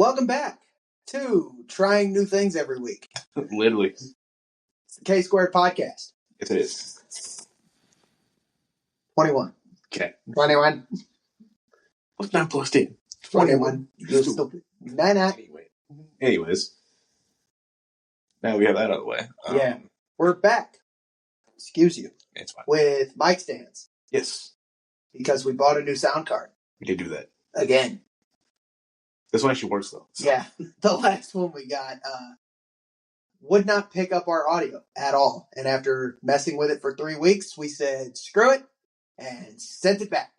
Welcome back to Trying New Things Every Week. Literally. It's the K Squared Podcast. Yes, it is. 21. Okay. 21. What's 9 plus 10? 21. You stupid. 9. Anyways. Now we have that out of the way. Yeah. We're back. Excuse you. It's fine. With mic stands. Yes. Because we bought a new sound card. We did do that. Again. This one actually works, though. So. Yeah. The last one we got would not pick up our audio at all. And after messing with it for 3 weeks, we said, screw it, and sent it back.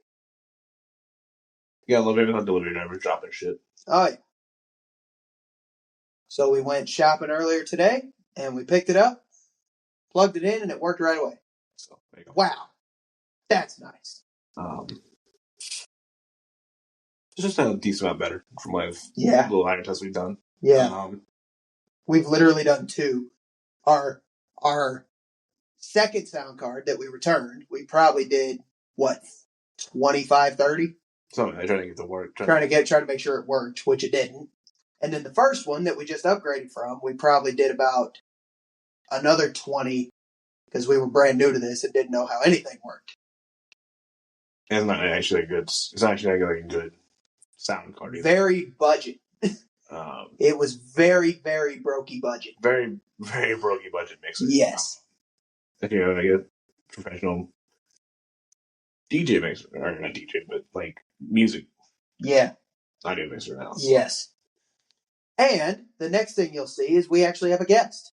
Yeah, I love everything on delivery drivers dropping shit. Oh, yeah. So we went shopping earlier today, and we picked it up, plugged it in, and it worked right away. So, there you go. Wow. That's nice. It's just a decent amount better from what little iron tests we've done. Yeah. We've literally done 2. Our second sound card that we returned, we probably did, 25, 30? Something. I tried to get to work. Trying to make sure it worked, which it didn't. And then the first one that we just upgraded from, we probably did about another 20 because we were brand new to this and didn't know how anything worked. It's not actually a good sound card either. Very budget. It was very, very brokey budget. Very, very brokey budget mixer. Yes. If you're like a professional DJ mixer, or not DJ, but like music. Yeah. Audio mixer now. So. Yes. And the next thing you'll see is we actually have a guest.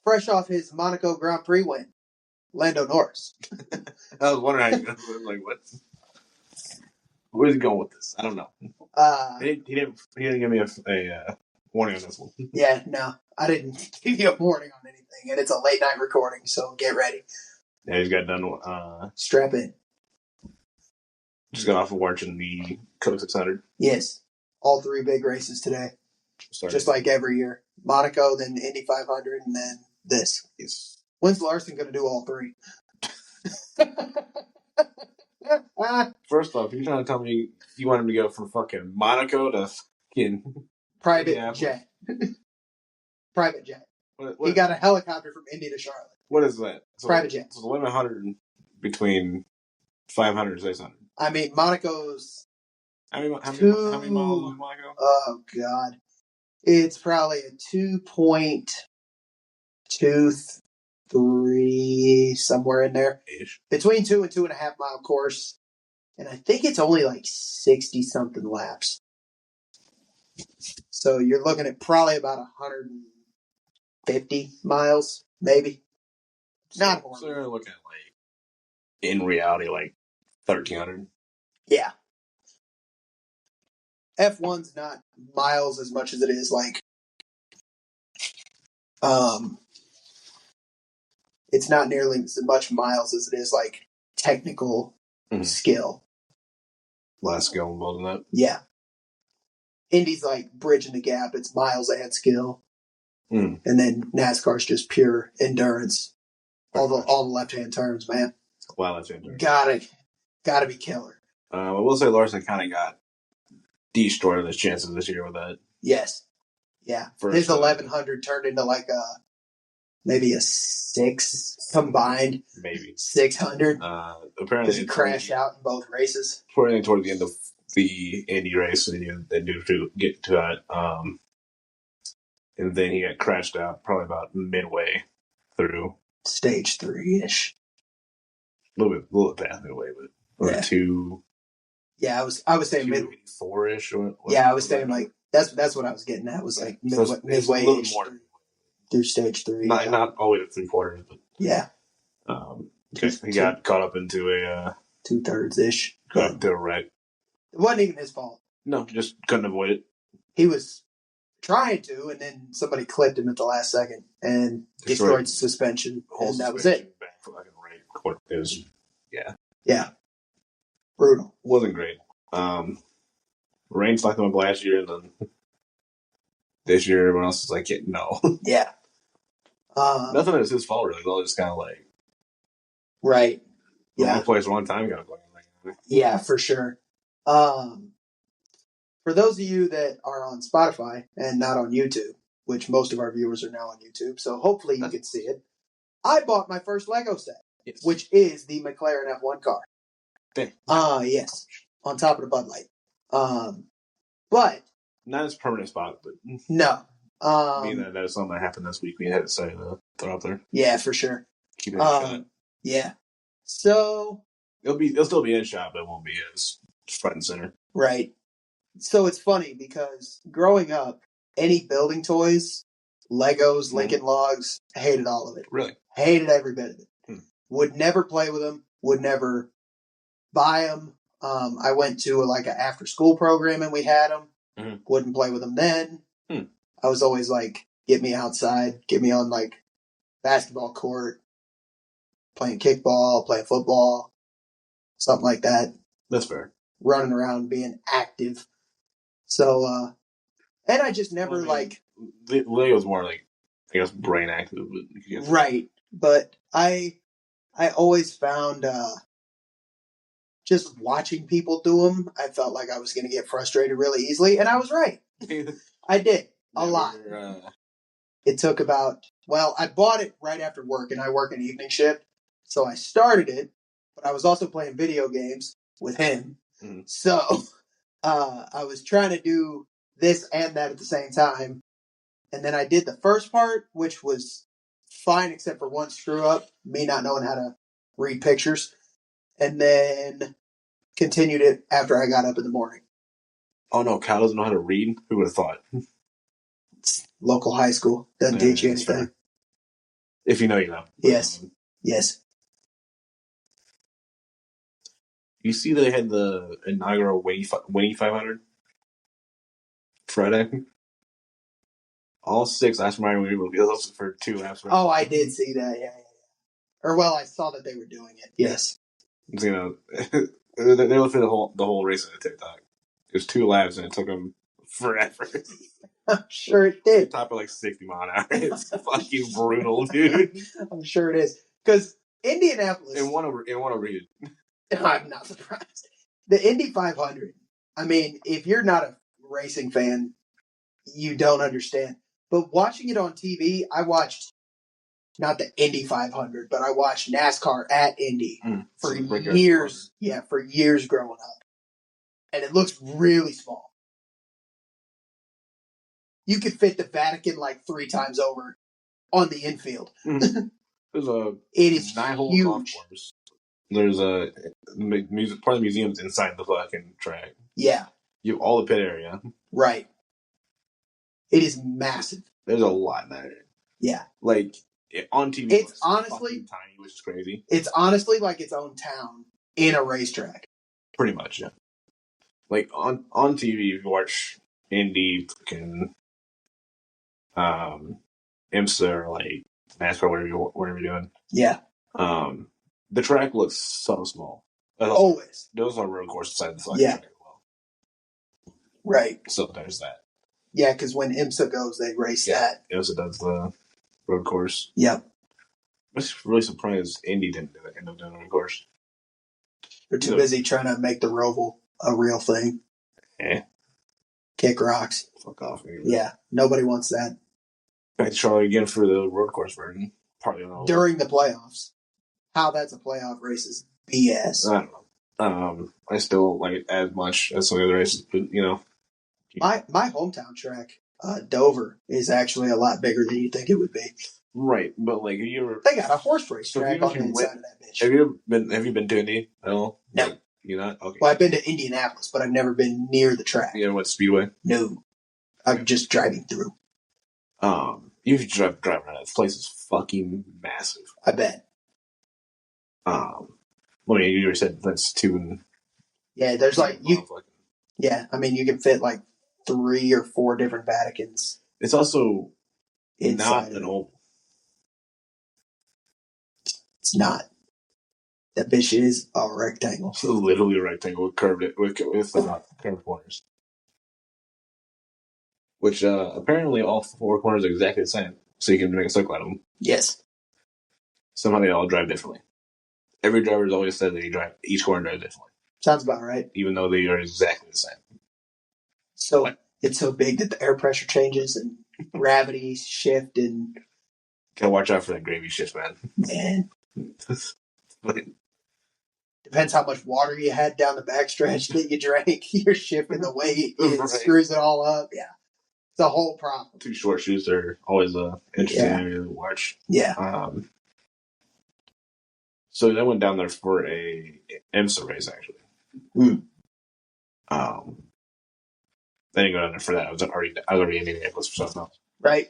Fresh off his Monaco Grand Prix win, Lando Norris. I was wondering how you like what? Where's he going with this? I don't know. He didn't give me a warning on this one. Yeah, no, I didn't give you a warning on anything, and it's a late night recording, so get ready. Yeah, he's got done. Strap in. Just got off of watching the Coke 600. Yes, all 3 big races today. Just like every year. Monaco, then Indy 500, and then this. Yes. When's Larson going to do all 3? First off, you're trying to tell me you want him to go from fucking Monaco to fucking... Private jet. Private jet. What, he got a helicopter from Indy to Charlotte. What is that? So, private jet. So the 100 between 500 and 600. I mean, Monaco's... How many miles is Monaco? Oh, God. It's probably a 2.23, somewhere in there. Ish. Between 2 and 2.5 mile course. And I think it's only like 60-something laps. So you're looking at probably about 150 miles, maybe. Not horrible. So you're looking at, like, in reality, like 1,300. Yeah. F1's not miles as much as it is like, it's not nearly as much miles as it is like technical skill. Less skill involved in that? Yeah. Indy's like bridging the gap. It's miles and skill. And then NASCAR's just pure endurance. All the left-hand turns, man. Wow, left-hand turns. Gotta be killer. I will say Larson kind of got destroyed on his chances this year with that. Yes. Yeah. His 1100 turned into like maybe a 6 combined. Maybe. 600. Apparently. Because he crashed out in both races. Toward the end of the Indy race, and they knew to get to that. And then he got crashed out probably about midway through. Stage 3-ish. A little bit past midway, but 2. Yeah, I was saying 4-ish. Yeah, I was saying like that's what I was getting at. Was like midway through stage 3. Not all the way to 3/4, but yeah. He got caught up into a 2/3 ish. Got into a wreck. It wasn't even his fault. No, just couldn't avoid it. He was trying to, and then somebody clipped him at the last second and destroyed suspension, and that was it. It was, yeah. Brutal. Wasn't great. Rain slacked him up last year, and then this year everyone else is like, no. Yeah. Nothing is his fault, really. It's all just kind of like... Right. Yeah. Wrong place, wrong time kind of thing. Yeah, for sure. For those of you that are on Spotify and not on YouTube, which most of our viewers are now on YouTube, so hopefully you can see it, I bought my first Lego set, which is the McLaren F1 car. Yes, on top of the Bud Light. But not as permanent spot, but no. that was something that happened this week. We had to say throw out there. Yeah, for sure. Keep it in shot. Yeah. So it'll still be in shot, but it won't be as front and center. Right. So it's funny because growing up, any building toys, Legos, Lincoln Logs, hated all of it. Really? Hated every bit of it. Would never play with them. Would never buy them. I went to an after school program and we had them. Mm-hmm. Wouldn't play with them then. I was always like, get me outside, get me on basketball court, playing kickball, playing football, something like that. That's fair. Running around, being active. So, and I just never Lego's more I guess brain active. But right. But I always found, just watching people do them, I felt like I was going to get frustrated really easily. And I was right. I did. A lot. It took I bought it right after work and I work an evening shift. So I started it, but I was also playing video games with him. Mm-hmm. So, I was trying to do this and that at the same time. And then I did the first part, which was fine except for one screw up, me not knowing how to read pictures. And then continued it after I got up in the morning. Oh no, Kyle doesn't know how to read? Who would have thought? It's local high school. Doesn't teach you anything. Fair. If you know, you know. Yes. Yes. You see they had the inaugural Winnie 500 Friday? All 6 Aston Martin wheels for 2 laps. Oh, I did see that. Yeah. Or I saw that they were doing it. Yes. They looked through the whole race on TikTok. It was 2 laps and it took them forever. I'm sure it did. Top of 60 mile an hour. It's fucking brutal, dude. I'm sure it is. Because Indianapolis. In one overheated. I'm not surprised. The Indy 500. I mean, if you're not a racing fan, you don't understand. But watching it on TV, I watched not the Indy 500, but I watched NASCAR at Indy for years. Yeah, for years growing up. And it looks really small. You could fit the Vatican 3 times over on the infield. There's it is 9-hole golf course. There's part of the museum's inside the fucking track. Yeah. You have all the pit area. Right. It is massive. There's a lot in that area. Yeah. On TV, it's honestly tiny, which is crazy. It's honestly like its own town in a racetrack. Pretty much, yeah. On TV, you watch Indy, fucking IMSA, or NASCAR, whatever you're doing. Yeah. The track looks so small. Always. Those are road courses beside the track as well. Right. So there's that. Yeah, because when IMSA goes, they race that. IMSA does the road course. Yep. I'm just really surprised Indy didn't end up doing a road course. They're too busy trying to make the Roval a real thing. Yeah. Kick rocks. Fuck off. Maybe. Yeah, nobody wants that. Back to Charlie again for the road course version. Partly on during the playoffs. How that's a playoff race is BS. I don't know. I still like it as much as some of the other races, but My hometown track, Dover, is actually a lot bigger than you think it would be. Right, but they got a horse race track on the inside of that bitch. Have you been to Indy at all? No. You're not? Okay. Well, I've been to Indianapolis, but I've never been near the track. Yeah, what, Speedway? No. I'm just driving through. You should drive around. This place is fucking massive. I bet. You already said that's 2. Yeah, there's yeah, I mean, you can fit 3 or 4 different Vaticans. It's also not an oval. It's not. That bitch is a rectangle. It's literally a rectangle with curved corners. Which apparently all 4 corners are exactly the same, so you can make a circle out of them. Yes. Somehow they all drive differently. Every driver has always said that each corner drives differently. Sounds about right. Even though they are exactly the same. So it's so big that the air pressure changes and gravity shift and. Gotta watch out for that gravy shift, man. Man. Depends how much water you had down the backstretch that you drank. You're shifting the weight. It screws it all up. Yeah. It's a whole problem. Two short shoes are always interesting area to watch. Yeah. So I went down there for a IMSA race, actually. I didn't go down there for that. I was already in Indianapolis for something else. Right.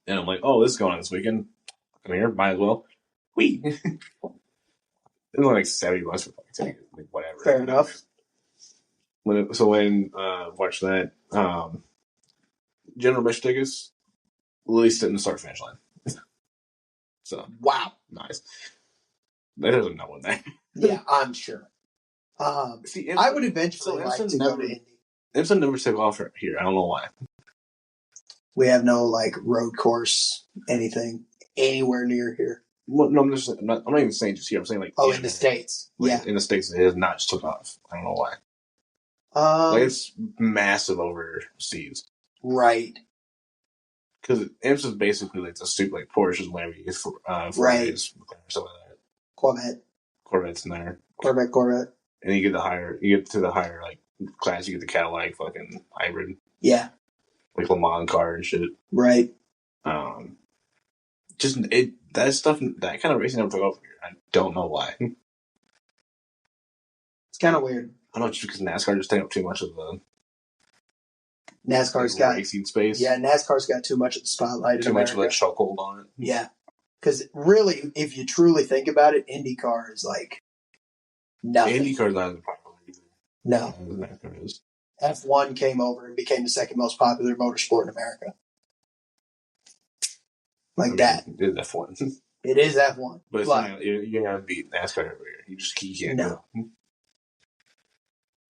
And I'm like, oh, this is going on this weekend. Come here, might as well. It's only like $70 for fucking ticket, like whatever. Fair enough. When watch that, general admission tickets, Lily sit in the start finish line. So wow, nice. There's no one there. Yeah, I'm sure. See, I would eventually like to go to Indy. IMSA never took off here. I don't know why. We have no like road course, anything anywhere near here. Well, no, I'm not even saying just here. I'm saying like in the States. Like, in the States, it has not just took off. I don't know why. Like it's massive overseas, right? Because IMSA is basically like a stupid like Porsches, Lamborghinis, right? Something like that. Corvette's in there. Corvette. And you get to the higher like class, you get the Cadillac fucking hybrid. Yeah. Like Le Mans car and shit. Right. That stuff, that kind of racing never took off here. I don't know why. It's kind of weird. I don't know, just because NASCAR just taking up too much of the NASCAR's got racing space. Yeah, NASCAR's got too much of the spotlight. Too much of a chokehold on it. Yeah. Because really, if you truly think about it, IndyCar is like nothing. IndyCar's not as popular either. No. NASCAR is. F1 came over and became the second most popular motorsport in America. That. It is F1. It is F1. But it's not, you're going to beat NASCAR every year. You can't go.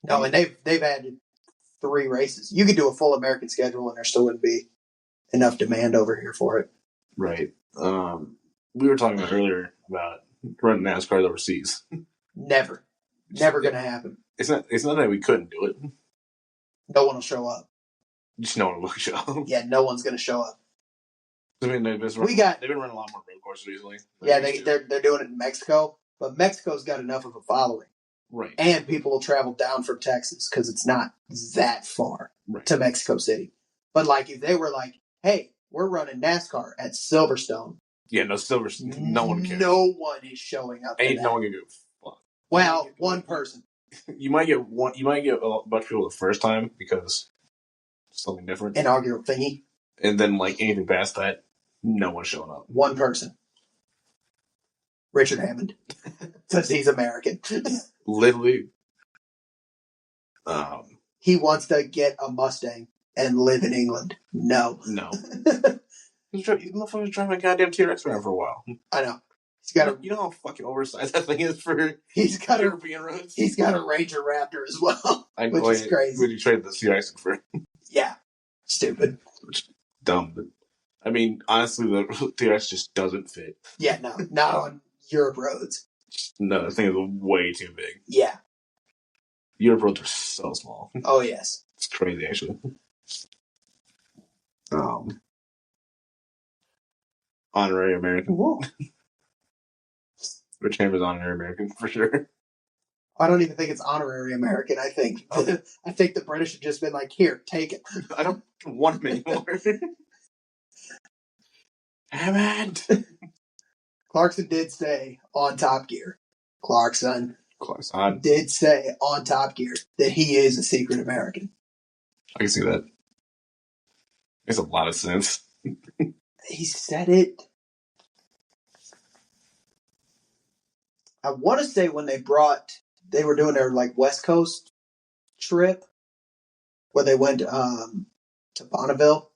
No, and they've added 3 races. You could do a full American schedule and there still wouldn't be enough demand over here for it. Right. We were talking earlier about running NASCAR overseas. Never going to happen. It's not that we couldn't do it. No one will show up. Just no one will show up. Yeah, no one's going to show up. I mean, they've been running a lot more road courses recently. Yeah, they're doing it in Mexico, but Mexico's got enough of a following. Right. And people will travel down from Texas because it's not that far to Mexico City. But like if they were like, hey, we're running NASCAR at Silverstone. Yeah, no, Silverstone. No one cares. No one is showing up. Ain't no one gonna give a fuck. Well, one person. You might get a bunch of people the first time because it's something different. Inaugural thingy. And then like anything past that, no one's showing up. One person. Richard Hammond. Because he's American. Literally. He wants to get a Mustang and live in England. No. He's motherfucker's driving a goddamn T-Rex around for a while. I know. He's got you know how fucking oversized that thing is for European roads? He's got a Ranger Raptor as well, which is crazy. Would you trade the T-Rex for? Yeah. Stupid. Dumb. But, I mean, honestly, the T-Rex just doesn't fit. Yeah, no. Not on Europe roads. No, the thing is way too big. Yeah. Europe roads are so small. Oh, yes. It's crazy, actually. Honorary American. Whoa. Rich Hammer's honorary American, for sure. I don't even think it's honorary American. I think the British have just been like, here, take it. I don't want him anymore. Hammond! Clarkson did say on Top Gear. Clarkson did say on Top Gear that he is a secret American. I can see that. Makes a lot of sense. He said it. I want to say when they were doing their like West Coast trip where they went to Bonneville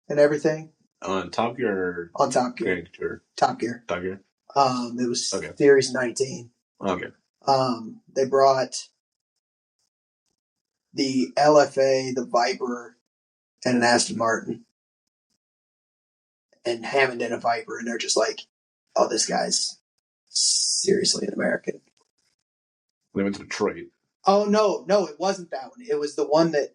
and everything. On Top Gear? On Top Gear. Top Gear. Top Gear. It was Series 19. Okay. They brought the LFA, the Viper, and an Aston Martin. And Hammond and a Viper, and they're just like, oh, this guy's seriously an American. They went to Detroit. Oh, no, it wasn't that one. It was the one that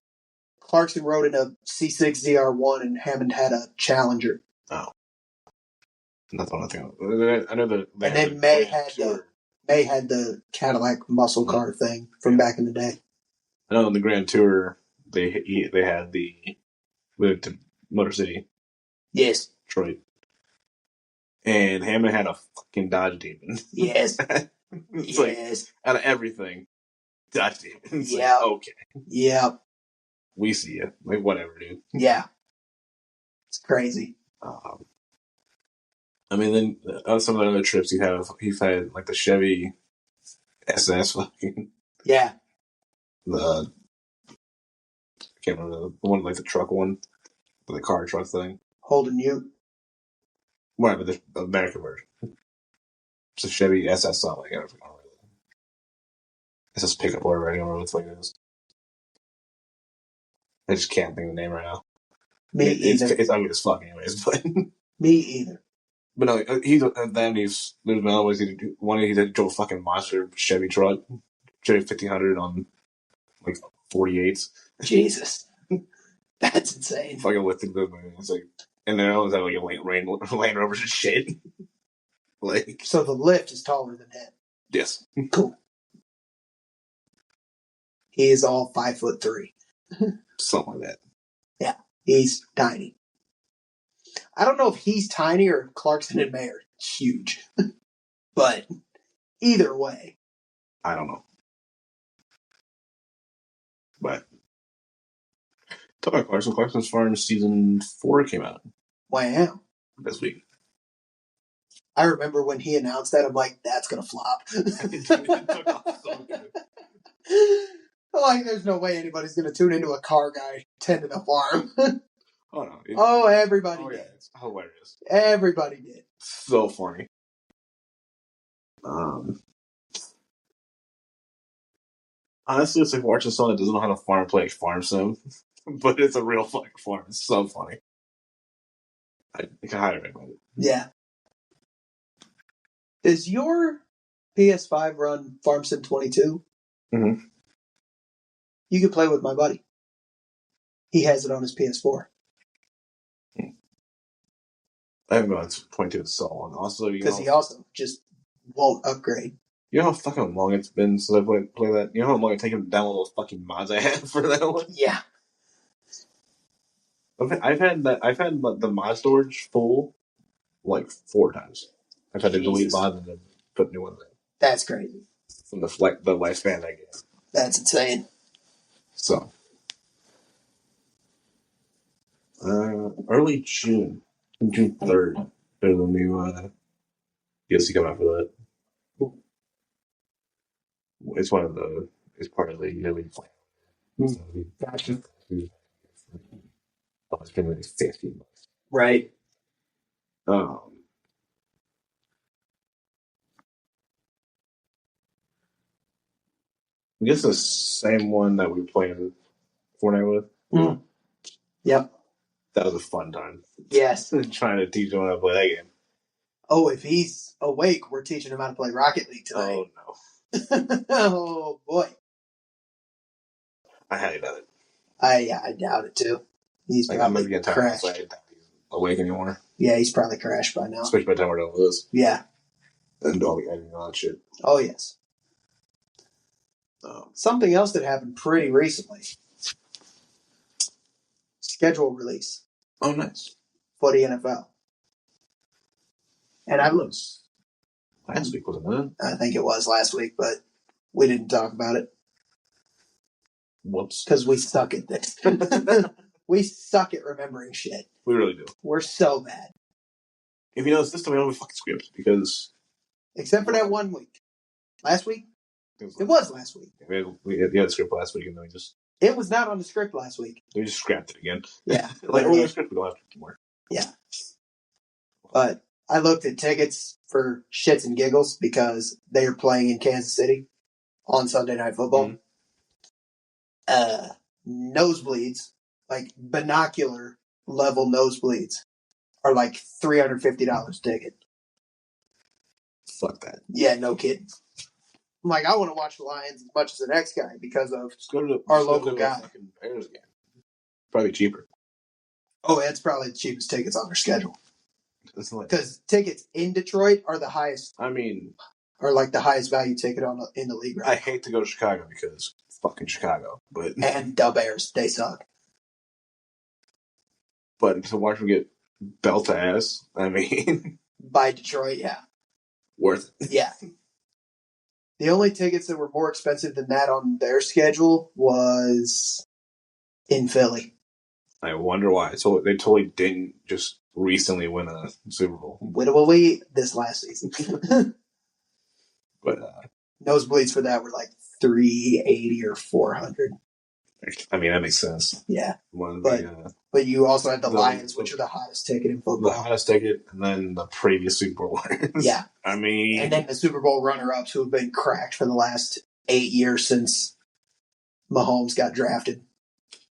Clarkson rode in a C6 ZR1 and Hammond had a Challenger. Oh. Not the one I think of. I know that. And then May had the Cadillac muscle car thing from back in the day. I know in the Grand Tour they had we went to Motor City. Yes. Detroit. And Hammond had a fucking Dodge Demon. Yes. It's like, out of everything, Dodge Demon. It's like, okay. Yeah. We see you. Like, whatever, dude. Yeah. It's crazy. I mean, then on some of the other trips you've had like the Chevy SS fucking. Yeah. I can't remember the one, like the truck one. The car truck thing. Holden Ute. Whatever, the American version. It's a Chevy SS something. I don't remember. SS pickup or whatever. I don't remember what the fuck it is. I just can't think of the name right now. Me either. It's ugly as fuck anyways, but. Me either. But no, there's been always he drove a fucking monster Chevy truck, Chevy 1500 on like 48s. Jesus, that's insane. Fucking lifted the moon. It's like, and then I always have like a Land Rovers and shit. Like, so the lift is taller than him. Yes. Cool. He is all 5'3". Something like that. Yeah, he's tiny. I don't know if he's tiny or if Clarkson and May are huge. But either way. I don't know. But talk about Clarkson. Clarkson's Farm Season 4 came out. Wow. This week. I remember when he announced that, I'm like, that's going to flop. It took off so good. Like, there's no way anybody's going to tune into a car guy tending a farm. Oh, no. Everybody did. Yeah, it's hilarious. Everybody did. So funny. Honestly, it's like watching someone that doesn't know how to farm play farm sim, but it's a real fucking farm. It's so funny. I can highly recommend it. Yeah. Does your PS5 run Farm Sim 22? Mm-hmm. You can play with my buddy. He has it on his PS4. I haven't gone to 22 in so long. Also, because he also just won't upgrade. You know how fucking long it's been since I play that? You know how long it's taken to download those fucking mods I had for that one? Yeah. I've had the mod storage full like 4 times. I've had to delete mods and then put new ones in. That's crazy. From the lifespan I get. That's insane. So, early June 3rd, there's a new DLC coming out for that. It's part of the yearly plan. Gotcha. It's been like $15. Right. I guess the same one that we were playing Fortnite with. Mm. Yep. That was a fun time. Yes. Trying to teach him how to play that game. Oh, if he's awake, we're teaching him how to play Rocket League tonight. Oh, no. Oh, boy. I highly doubt it. I doubt it, too. He's probably crashed. So I doubt he's awake anymore. Yeah, he's probably crashed by now. Especially by the time we're done with this. Yeah. And all the editing and all that shit. Oh, yes. Something else that happened pretty recently. Schedule release. Oh, nice. For the NFL. And I was last week, wasn't it? I think it was last week, but we didn't talk about it. Whoops. Because we suck at this. We suck at remembering shit. We really do. We're so bad. If you notice, this time we don't have a fucking script because... Except for that 1 week. Last week? It was last week. We had the script last week and then we just... It was not on the script last week. We just scrapped it again. Yeah. Like, we're on the script, we don't have to anymore. Yeah. But I looked at tickets for shits and giggles because they are playing in Kansas City on Sunday Night Football. Mm-hmm. Nosebleeds, like binocular level nosebleeds, are like $350 a ticket. Fuck that. Yeah, no kidding. I'm like, I want to watch the Lions as much as the next guy because of our local guy. Fucking Bears game. Probably cheaper. Oh, that's probably the cheapest tickets on their schedule. Because tickets in Detroit are the highest. I mean, are like the highest value ticket in the league. Right I hate to go to Chicago because fucking Chicago, but and the Bears, they suck. But to watch them get belt to ass, I mean, by Detroit, yeah, worth it. Yeah. The only tickets that were more expensive than that on their schedule was in Philly. I wonder why. So they totally didn't just recently win a Super Bowl. Wittaway this last season. But nosebleeds for that were like $380 or $400. I mean, that makes sense. Yeah, but you also had the Lions, which are the hottest ticket in football. The hottest ticket, and then the previous Super Bowl winners. Yeah, I mean, and then the Super Bowl runner-ups who have been cracked for the last 8 years since Mahomes got drafted.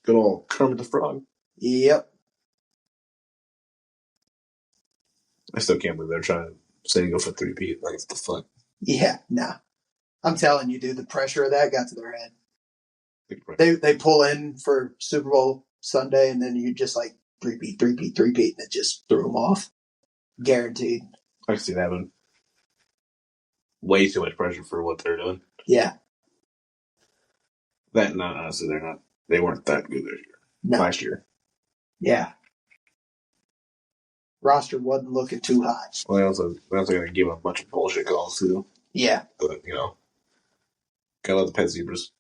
Good old Kermit the Frog. Yep. I still can't believe they're trying to say go for 3-peat. Like, what the fuck? Yeah, nah. I'm telling you, dude, the pressure of that got to their head. They pull in for Super Bowl Sunday, and then you just like 3-peat, and it just threw them off. Guaranteed. I can see that one. Way too much pressure for what they're doing. Yeah. Honestly, they're not. They weren't that good this year. No. Last year. Yeah. Roster wasn't looking too hot. Well, they also got to give a bunch of bullshit calls too. Yeah. But gotta let the pet zebras.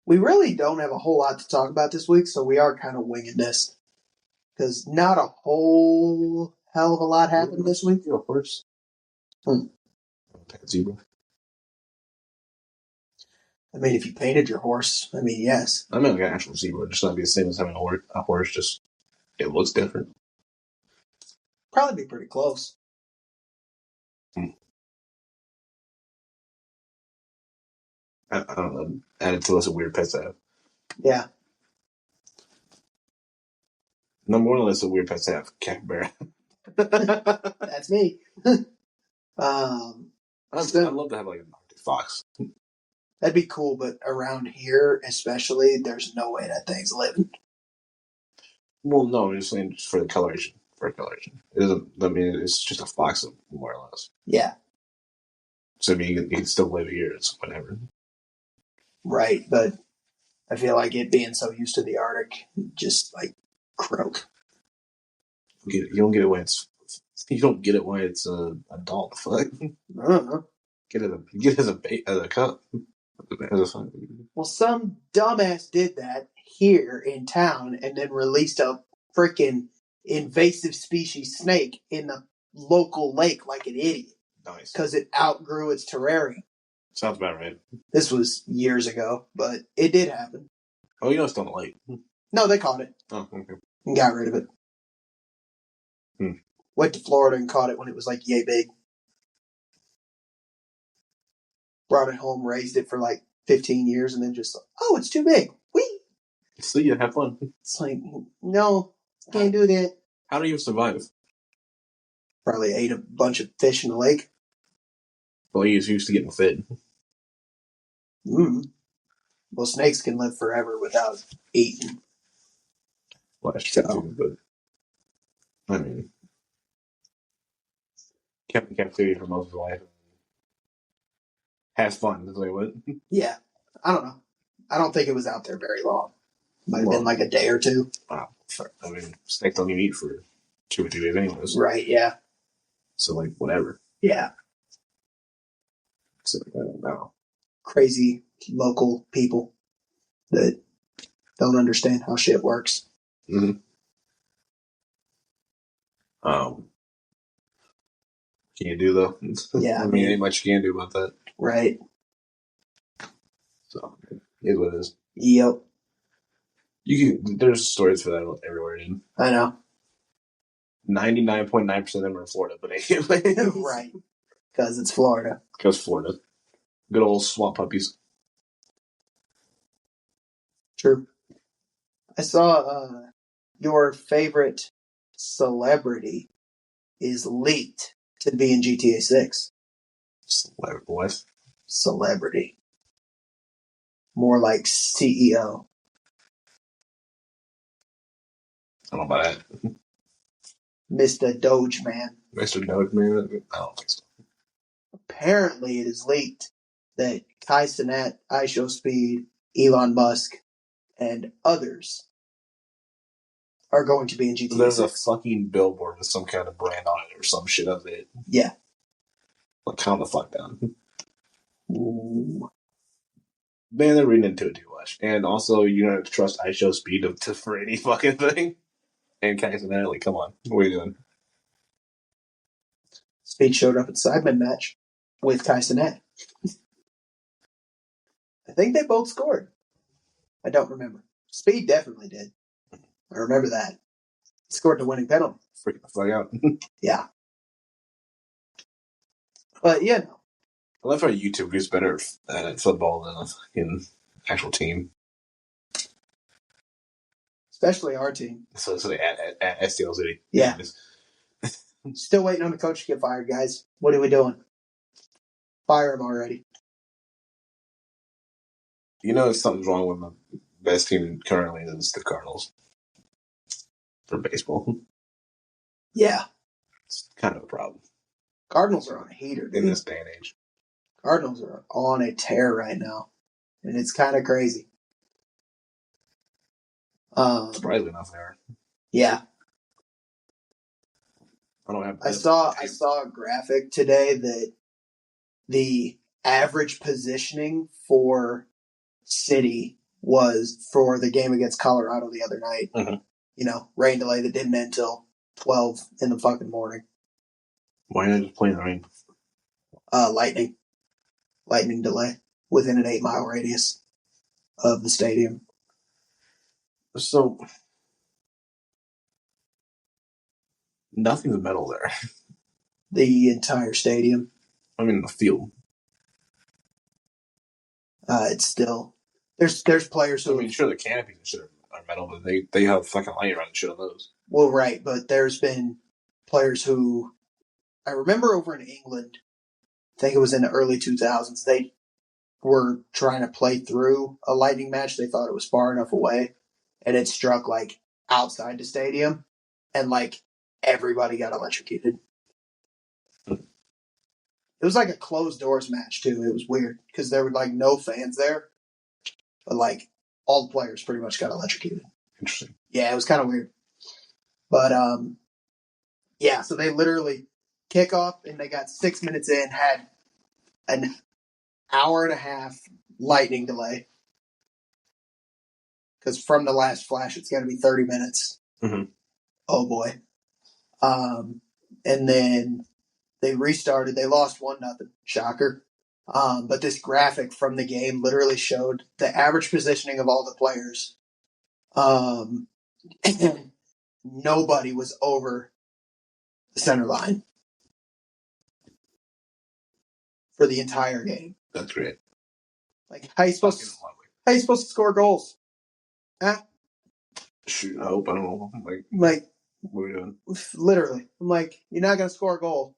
We really don't have a whole lot to talk about this week, so we are kind of winging this. Because not a whole hell of a lot happened this week. Of course. Pet zebra. I mean, if you painted your horse, I mean, yes. I mean, like an actual zebra. Just not be the same as having a horse. Just, it looks different. Probably be pretty close. I don't know. Added to us a weird pets to have. Yeah. Number one on the list of weird pets to have, capybara. That's me. I'd love to have like an Arctic fox. That'd be cool, but around here, especially, there's no way that thing's living. Well, no, I'm just saying just for the coloration. For coloration. It doesn't, I mean, it's just a fox, more or less. Yeah. So, I mean, you can still live here. It's whatever. Right, but I feel like it being so used to the Arctic, just like croak. You don't get it when it's. You don't get it when it's an adult. Fuck. Get it as a cup. Well, some dumbass did that here in town and then released a freaking invasive species snake in the local lake like an idiot. Nice. Because it outgrew its terrarium. Sounds about right. This was years ago, but it did happen. Oh, it's on the lake. No, they caught it. Oh, okay. And got rid of it. Went to Florida and caught it when it was like yay big. Brought it home, raised it for like 15 years, and then just, oh, it's too big. Whee! See ya, have fun. It's like, no, can't do that. How do you survive? Probably ate a bunch of fish in the lake. Well, he's used to getting fed. Well, snakes can live forever without eating. Well, that's true too, but I mean, kept in captivity for most of his life. Has fun, that's what it Yeah. I don't know. I don't think it was out there very long. Might have been like a day or two. Wow. I mean, snakes don't even eat for 2 or 3 days anyways. Right, yeah. So, like, whatever. Yeah. So, I don't know. Crazy local people that don't understand how shit works. Mm-hmm. Can you do though? Yeah. I mean, ain't much you can do about that. Right. So, it is what it is. Yep. There's stories for that everywhere, dude. I know. 99.9% of them are in Florida, but right. Because it's Florida. Because Florida. Good old swamp puppies. True. I saw your favorite celebrity is leaked to be in GTA 6. What? Celebrity. More like CEO. I don't know about that. Mr. Doge Man. Mr. Dogeman? I don't think so. Apparently, it is leaked that Kai Cenat, iShowSpeed, Elon Musk, and others are going to be in GTA There's 6. a fucking billboard with some kind of brand on it or some shit of it. Yeah. Like, calm the fuck down. Ooh. Man, they're reading into it too much. And also, you don't have to trust iShowSpeed for any fucking thing. And Kai Cenat, like, come on. What are you doing? Speed showed up at Sidemen match with Kai Cenat. I think they both scored. I don't remember. Speed definitely did. I remember that. He scored the winning penalty. Freaking the fuck out. Yeah. But, yeah, no. I love how YouTube gets better at football than a fucking actual team. Especially our team. So they at STL City. Yeah. Still waiting on the coach to get fired, guys. What are we doing? Fire him already. You know, something's wrong with my best team currently is the Cardinals for baseball. Yeah. It's kind of a problem. Cardinals are on a heater, dude. In this day and age. Cardinals are on a tear right now. And it's kind of crazy. Surprisingly enough, they are. Yeah. I don't have. I saw a graphic today that the average positioning for City was for the game against Colorado the other night. Mm-hmm. You know, rain delay that didn't end till 12 in the fucking morning. Why not just play in the rain? Lightning delay within an 8-mile radius of the stadium. So nothing's metal there. The entire stadium. I mean, the field. It's still there's players who. I mean, sure, the canopies and shit are metal, but they have fucking light around and shit on those. Well, right, but there's been players who I remember over in England. I think it was in the early 2000s. They were trying to play through a lightning match. They thought it was far enough away, and it struck like outside the stadium, and like everybody got electrocuted. It was like a closed doors match too. It was weird because there were like no fans there, but like all the players pretty much got electrocuted. Interesting. Yeah, it was kind of weird. But yeah. So they literally kick off, and they got 6 minutes in, had an hour and a half lightning delay because from the last flash, it's got to be 30 minutes. Mm-hmm. Oh boy. And then they restarted. They lost 1-0. Shocker. But this graphic from the game literally showed the average positioning of all the players. And nobody was over the center line for the entire game. That's great. Like, how you supposed to score goals? Huh? Shoot, I hope. I don't know. Like, what are we doing? Literally. I'm like, you're not going to score a goal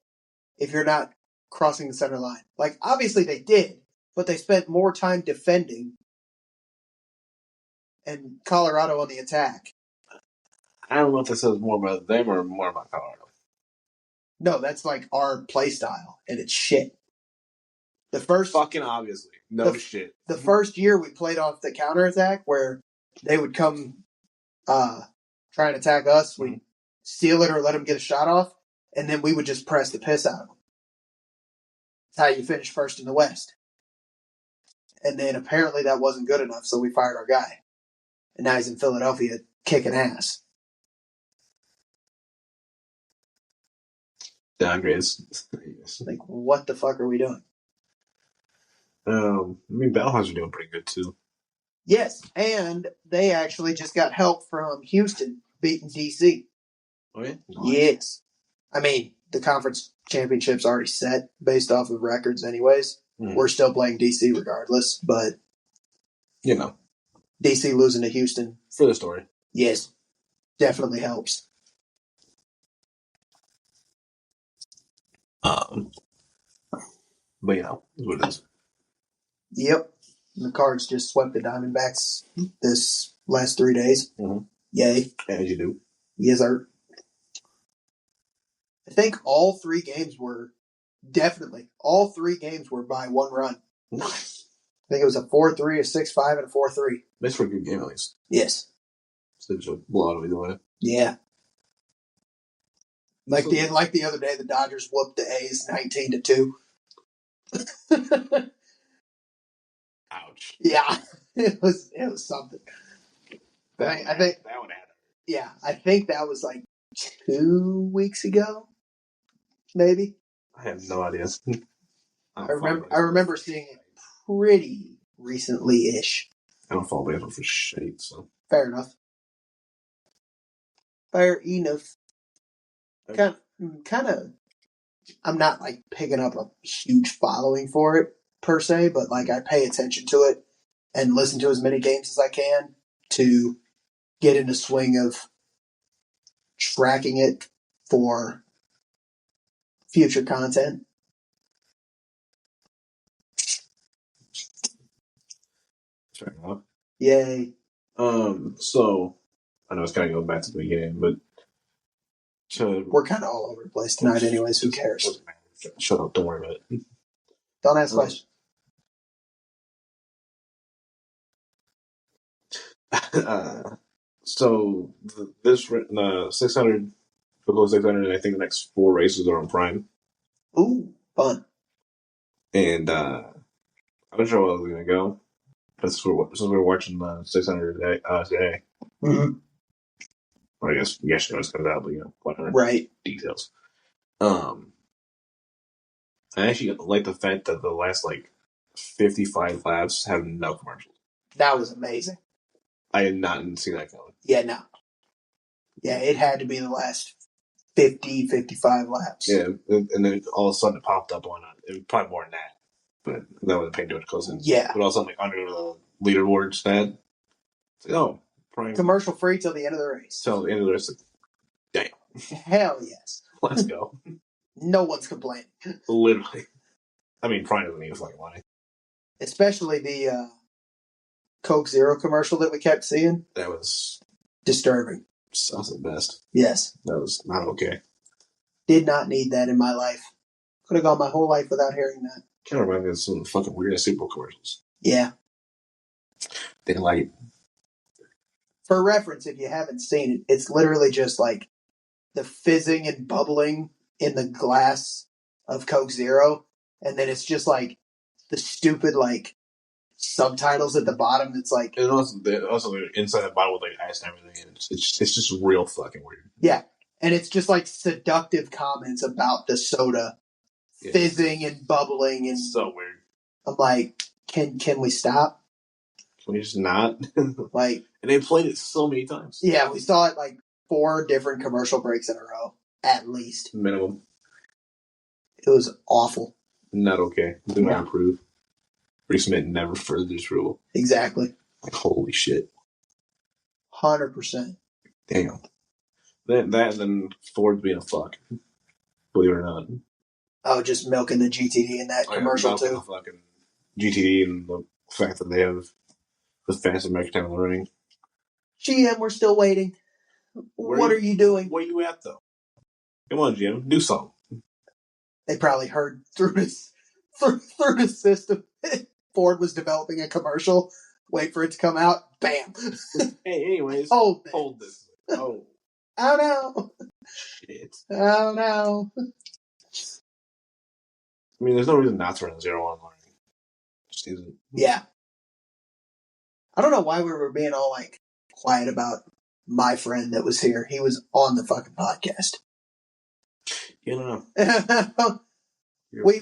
if you're not crossing the center line. Like, obviously they did, but they spent more time defending and Colorado on the attack. I don't know if this says more about them or more about Colorado. No, that's like our play style, and it's shit. The first fucking obviously. No shit. The first year we played off the counterattack where they would come try and attack us. We'd steal it or let them get a shot off, and then we would just press the piss out of them. That's how you finish first in the West. And then apparently that wasn't good enough, so we fired our guy. And now he's in Philadelphia kicking ass. Downgrades. Like, what the fuck are we doing? I mean, Battlehawks are doing pretty good, too. Yes, and they actually just got help from Houston beating DC. Oh, yeah? Nice. Yes. I mean, the conference championship's already set based off of records anyways. Mm-hmm. We're still playing DC regardless, but... You know. DC losing to Houston. For the story. Yes. Definitely helps. But that's what it is. Yep. The Cards just swept the Diamondbacks this last 3 days. Mm-hmm. Yay. As you do. Yes, sir. I think all 3 games were by 1 run. I think it was a 4-3, a 6-5, and a 4-3. That's for a good game, at least. Yes. So just a blowout either way. Yeah. Like the other day, the Dodgers whooped the A's 19-2. Ouch. Yeah, it was something. I think that would happen. Yeah, I think that was like 2 weeks ago, maybe. I have no idea. I remember seeing it pretty recently-ish. I don't follow baseball for shit, so. Fair enough. Fair enough. Kind of. I'm not like picking up a huge following for it per se, but like I pay attention to it and listen to as many games as I can to get in a swing of tracking it for future content. Fair enough. Yay. So I know it's kind of going back to the beginning, but we're kind of all over the place tonight, anyways. Who cares? Shut up! Don't worry about it. Don't ask questions. So this 600, Football 600, and I think the next 4 races are on Prime. Ooh, fun! And I'm not sure where I was gonna go. Since we're watching the 600 today. Mm-hmm. Or I guess yesterday was comes out, but whatever. Right. Details. I actually like the fact that the last 55 laps have no commercials. That was amazing. I had not seen that coming. Yeah, no. Yeah, it had to be the last 50, 55 laps. Yeah, and then all of a sudden it popped up on it. It was probably more than that, but that wasn't paying too much close in. Yeah. But also under the leaderboard stat, it's Prime. Commercial free till the end of the race. Till the end of the race. Damn. Hell yes. Let's go. No one's complaining. Literally. I mean, Prime doesn't need fucking money. Especially the Coke Zero commercial that we kept seeing. That was disturbing. That was the best. Yes. That was not okay. Did not need that in my life. Could have gone my whole life without hearing that. Kind of reminds me of some fucking weird Super Bowl commercials. Yeah. Didn't like it. For reference, if you haven't seen it, it's literally just like the fizzing and bubbling in the glass of Coke Zero, and then it's just like the stupid subtitles at the bottom. It's like, and also inside the bottle with ice and everything. And it's just real fucking weird. Yeah, and it's just like seductive comments about the soda fizzing and bubbling, and so weird. I'm like, can we stop? Can we just not? And they played it so many times. Yeah, we saw it 4 different commercial breaks in a row, at least. Minimum. It was awful. Not okay. Do not approve. Resubmit never further this rule. Exactly. Holy shit. 100%. Damn. That and then Ford being a fuck. Believe it or not. Oh, just milking the GTD in that commercial too. The fucking GTD and the fact that they have the fastest American time in the ring. GM, we're still waiting. What are you doing? Where you at though? Come on, GM, do something. They probably heard through the system. Ford was developing a commercial. Wait for it to come out. Bam. Hey, anyways, hold this. Oh. Oh no. Shit. Oh no. I mean, there's no reason not to run 0 online. Just isn't. Yeah. I don't know why we were being all quiet about my friend that was here. He was on the fucking podcast. You don't know.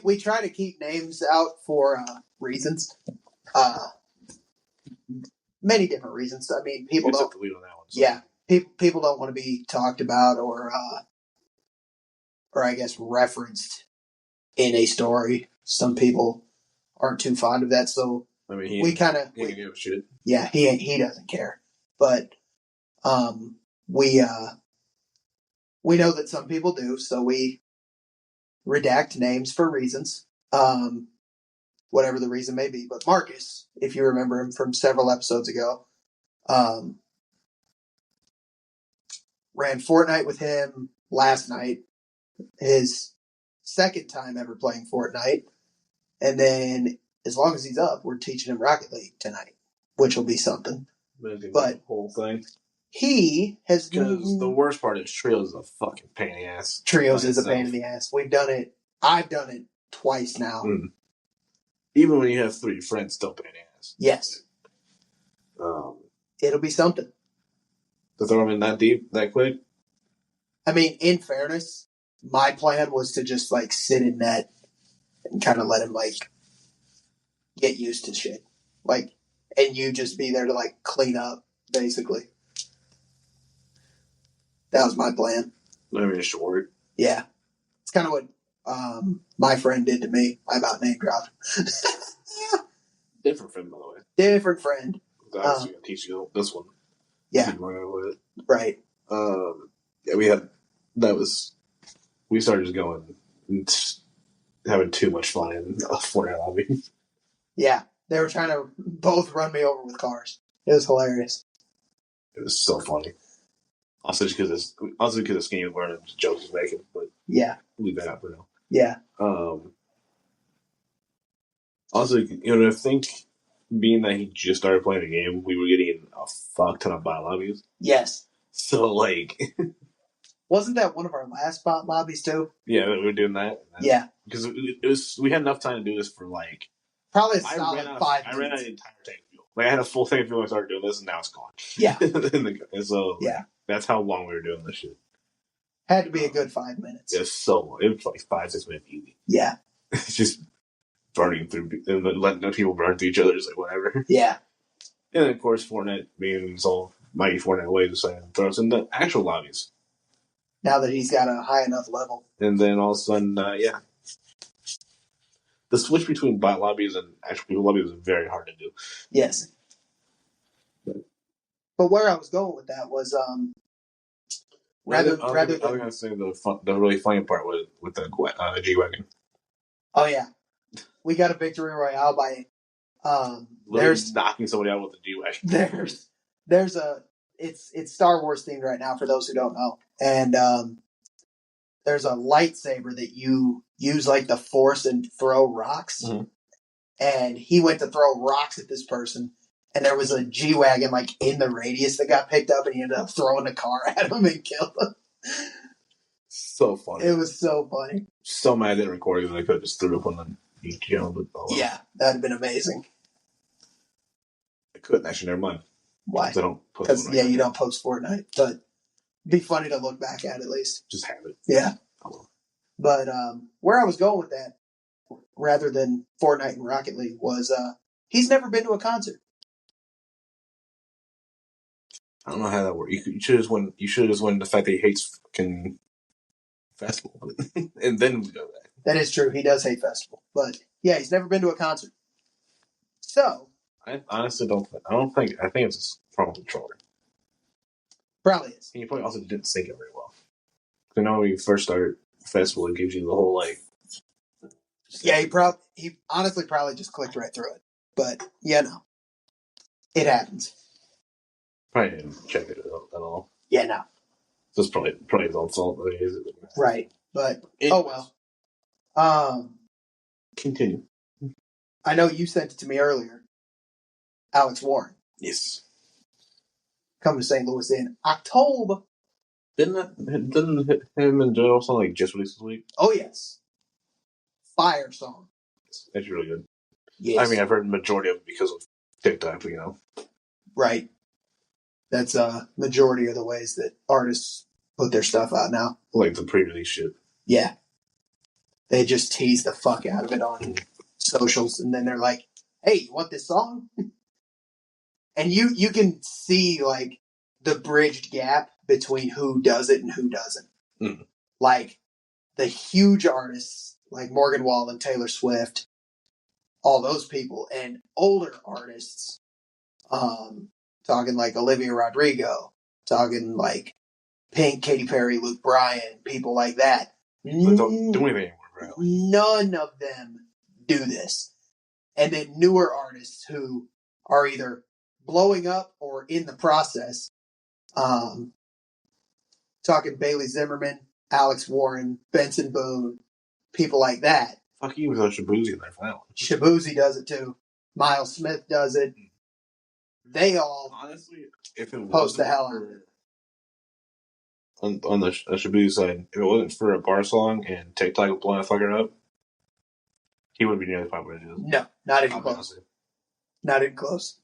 We try to keep names out for reasons. Many different reasons. I mean, people don't. The lead on that one, so. Yeah, people don't want to be talked about or I guess referenced in a story. Some people aren't too fond of that, so I mean, we kind of he give a shit. Yeah, he doesn't care, but we know that some people do, so we redact names for reasons. Whatever the reason may be. But Marcus, if you remember him from several episodes ago, ran Fortnite with him last night, his second time ever playing Fortnite. And then, as long as he's up, we're teaching him Rocket League tonight, which will be something. But the whole thing. He has... Because the worst part is Trios is a fucking pain in the ass. Trios is a pain in the ass. We've done it. I've done it twice now. Even when you have 3 friends, still pain in the ass. Yes. It'll be something. To throw them in that deep, that quick? I mean, in fairness, my plan was to just, like, sit in net and kind of let him, like, get used to shit. Like, and you just be there to, like, clean up, basically. That was my plan. I mean, it should work. Yeah. It's kind of what my friend did to me. I about name dropped. Different friend, by the way. Different friend. I was going to teach you this one. Yeah. Right. Yeah, we started just going and having too much fun in Fortnite lobby. Yeah. They were trying to both run me over with cars. It was hilarious. It was so funny. Also because the skinny was wearing the jokes he's making, but yeah. Leave that out for now. Yeah. Also, I think being that he just started playing the game, we were getting a fuck ton of bot lobbies. Yes. So, like... Wasn't that one of our last bot lobbies, too? Yeah, we were doing that. Yeah. Because we had enough time to do this for, like... Probably a solid 5 minutes. I ran out of the entire tank fuel. Like, I had a full tank of fuel when I started doing this, and now it's gone. Yeah. And so, yeah. That's how long we were doing this shit. Had to be a good 5 minutes. It was so long. It was like 5-6 minutes easy. Yeah. It's just burning through and letting people burn through each other is like whatever. Yeah. And then, of course, Fortnite being his own mighty Fortnite ways of saying throws in the actual lobbies. Now that he's got a high enough level. And then all of a sudden, yeah. The switch between bot lobbies and actual people lobbies is very hard to do. Yes. But where I was going with that was, I was going to say the really funny part with the G-Wagon. Oh, yeah. We got a victory royale by... there's knocking somebody out with a G-Wagon. It's Star Wars themed right now for those who don't know. And there's a lightsaber that you use like the Force and throw rocks. Mm-hmm. And he went to throw rocks at this person. And there was a G-Wagon like in the radius that got picked up and he ended up throwing a car at him and killed him. So funny. It was so funny. So mad I didn't record it. I could have just threw up on them. Yeah, that'd have been amazing. I couldn't actually. Never mind. Why? Because you don't post Fortnite, but it'd be funny to look back at least. Just have it. Yeah. But where I was going with that, rather than Fortnite and Rocket League, was he's never been to a concert. I don't know how that works. You should just win the fact that he hates fucking festival, and then we go back. That is true. He does hate festival, but yeah, he's never been to a concert. So I honestly don't. I think it's just from a controller. Probably is. And you probably also didn't sync it very well. You know, when you first start festival, it gives you the whole like. Yeah, he honestly probably just clicked right through it, but it happens. Probably didn't check it at all. Yeah, no. So it's probably his own fault. Right, but oh well. Continue. I know you sent it to me earlier. Alex Warren. Yes. Coming to St. Louis in October. Didn't him and Joe also like just released this week? Oh yes. Fire song. It's actually really good. Yes. I mean, I've heard the majority of it because of TikTok, Right. That's a majority of the ways that artists put their stuff out now. Like the pre-release shit. Yeah. They just tease the fuck out of it on socials, and then they're like, hey, you want this song? And you can see, like, the bridged gap between who does it and who doesn't. Mm. Like, the huge artists, like Morgan Wallen, Taylor Swift, all those people, and older artists, talking like Olivia Rodrigo, talking like Pink, Katy Perry, Luke Bryan, people like that. But don't do anything anymore, bro. None of them do this. And then newer artists who are either blowing up or in the process. Talking Bailey Zimmerman, Alex Warren, Benson Boone, people like that. Fuck, you was on Shabuzi in there for that one. Shabuzi does it too. Miles Smith does it. They all honestly, if it post the hell out of it. On the Shabuzi side, if it wasn't for a bar song and TikTok would blow that fucker up, he wouldn't be nearly as popular as he is. No, not even close. Honestly. Not even close.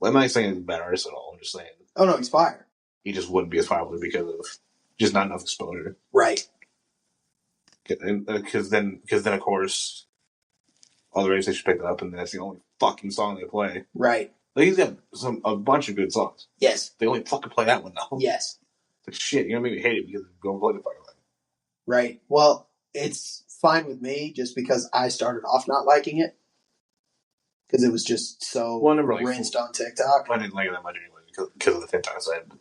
Well, I'm not saying he's a bad artist at all. I'm just saying. Oh no, he's fire. He just wouldn't be as popular because of just not enough exposure. Right. Because then, of course, all the radio stations pick it up, and that's the only fucking song they play. Right. Like, he's got a bunch of good songs. Yes. They only fucking play that one now. Yes. Like, shit, you're gonna make me hate it because go play the fucking thing. Right. Well, it's fine with me just because I started off not liking it. Because it was just so rinsed on TikTok. I didn't like it that much anyway because of the TikTok side.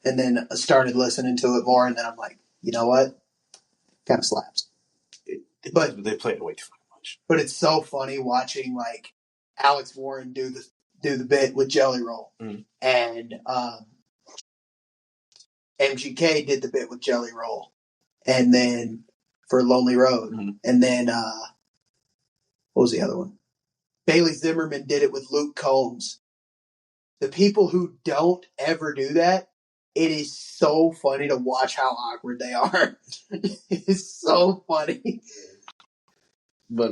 And then I started listening to it more, and then I'm like, you know what? Kind of slaps. But they play it way too much. But it's so funny watching like Alex Warren do the bit with Jelly Roll, and MGK did the bit with Jelly Roll, and then for Lonely Road, and then what was the other one? Bailey Zimmerman did it with Luke Combs. The people who don't ever do that, it is so funny to watch how awkward they are. It's so funny. But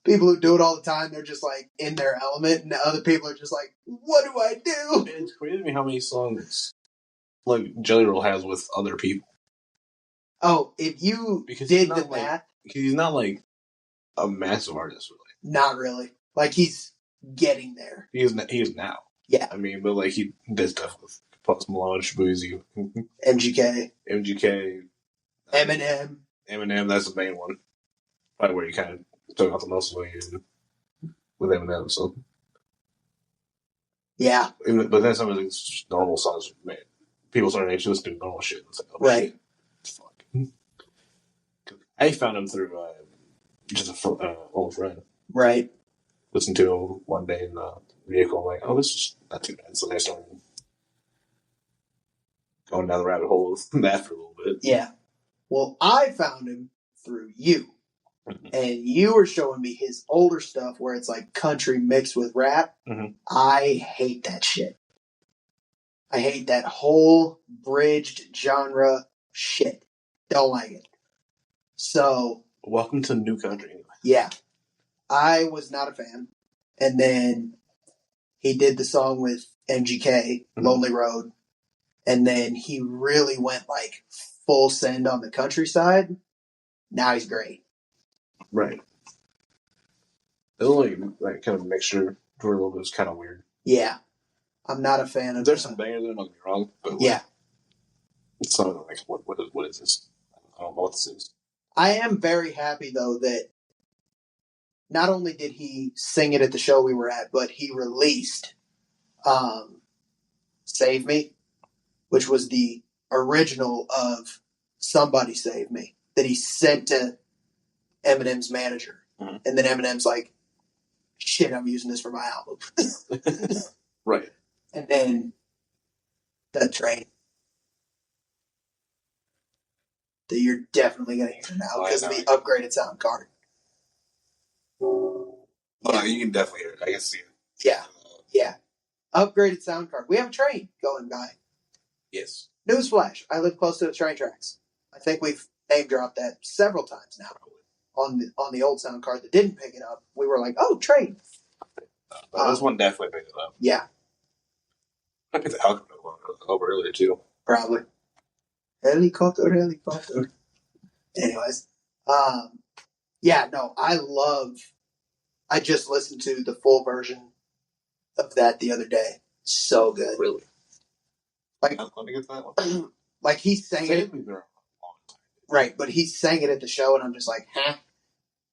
people who do it all the time, they're just like in their element, and the other people are just like, "What do I do?" It's crazy to me how many songs like Jelly Roll has with other people. Oh, if you did the math, because he's not like a massive artist, really. Not really. Like he's getting there. He is now. Yeah. I mean, but like he does stuff with Post Malone, Shabuzi, MGK, Eminem. That's the main one. Probably where you kind of took off the most away with Eminem. So yeah. But then some of these normal songs, man, people started actually listening to normal shit. It's like, oh, right. Shit. Fuck. I found him through just an old friend. Right. Listened to him one day in the vehicle. I'm like, oh, this is not too bad. So I started going down the rabbit hole of that for a little bit. Yeah. Well, I found him through you. And you were showing me his older stuff where it's like country mixed with rap. I hate that shit. I hate that whole bridged genre shit. Don't like it. So. Welcome to New Country. Yeah. I was not a fan. And then he did the song with MGK, Lonely Road. And then he really went like full send on the countryside. Now he's great. Right. The only like kind of mixture for a little bit is kind of weird. Yeah. I'm not a fan of There's some bangers there, don't get me wrong. But yeah. It's something like, what is this? I don't know what this is. I am very happy, though, that not only did he sing it at the show we were at, but he released Save Me, which was the original of Somebody Save Me, that he sent to Eminem's manager. And then Eminem's like, shit, I'm using this for my album. Right. And then that train. That you're definitely going to hear now because of the upgraded sound card. Yeah. You can definitely hear it. I can see it. Yeah. Yeah. Upgraded sound card. We have a train going by. Yes. Newsflash. I live close to the train tracks. I think we've name dropped that several times now. On the old sound card that didn't pick it up. We were like, oh, train. But this one definitely picked it up. Yeah. I picked the helicopter over earlier, too. Probably. Helicopter. Anyways. Yeah, no, I just listened to the full version of that the other day. So good. Really? Like, let me get that one. Like he sang it. Right, but he sang it at the show, and I'm just like, huh?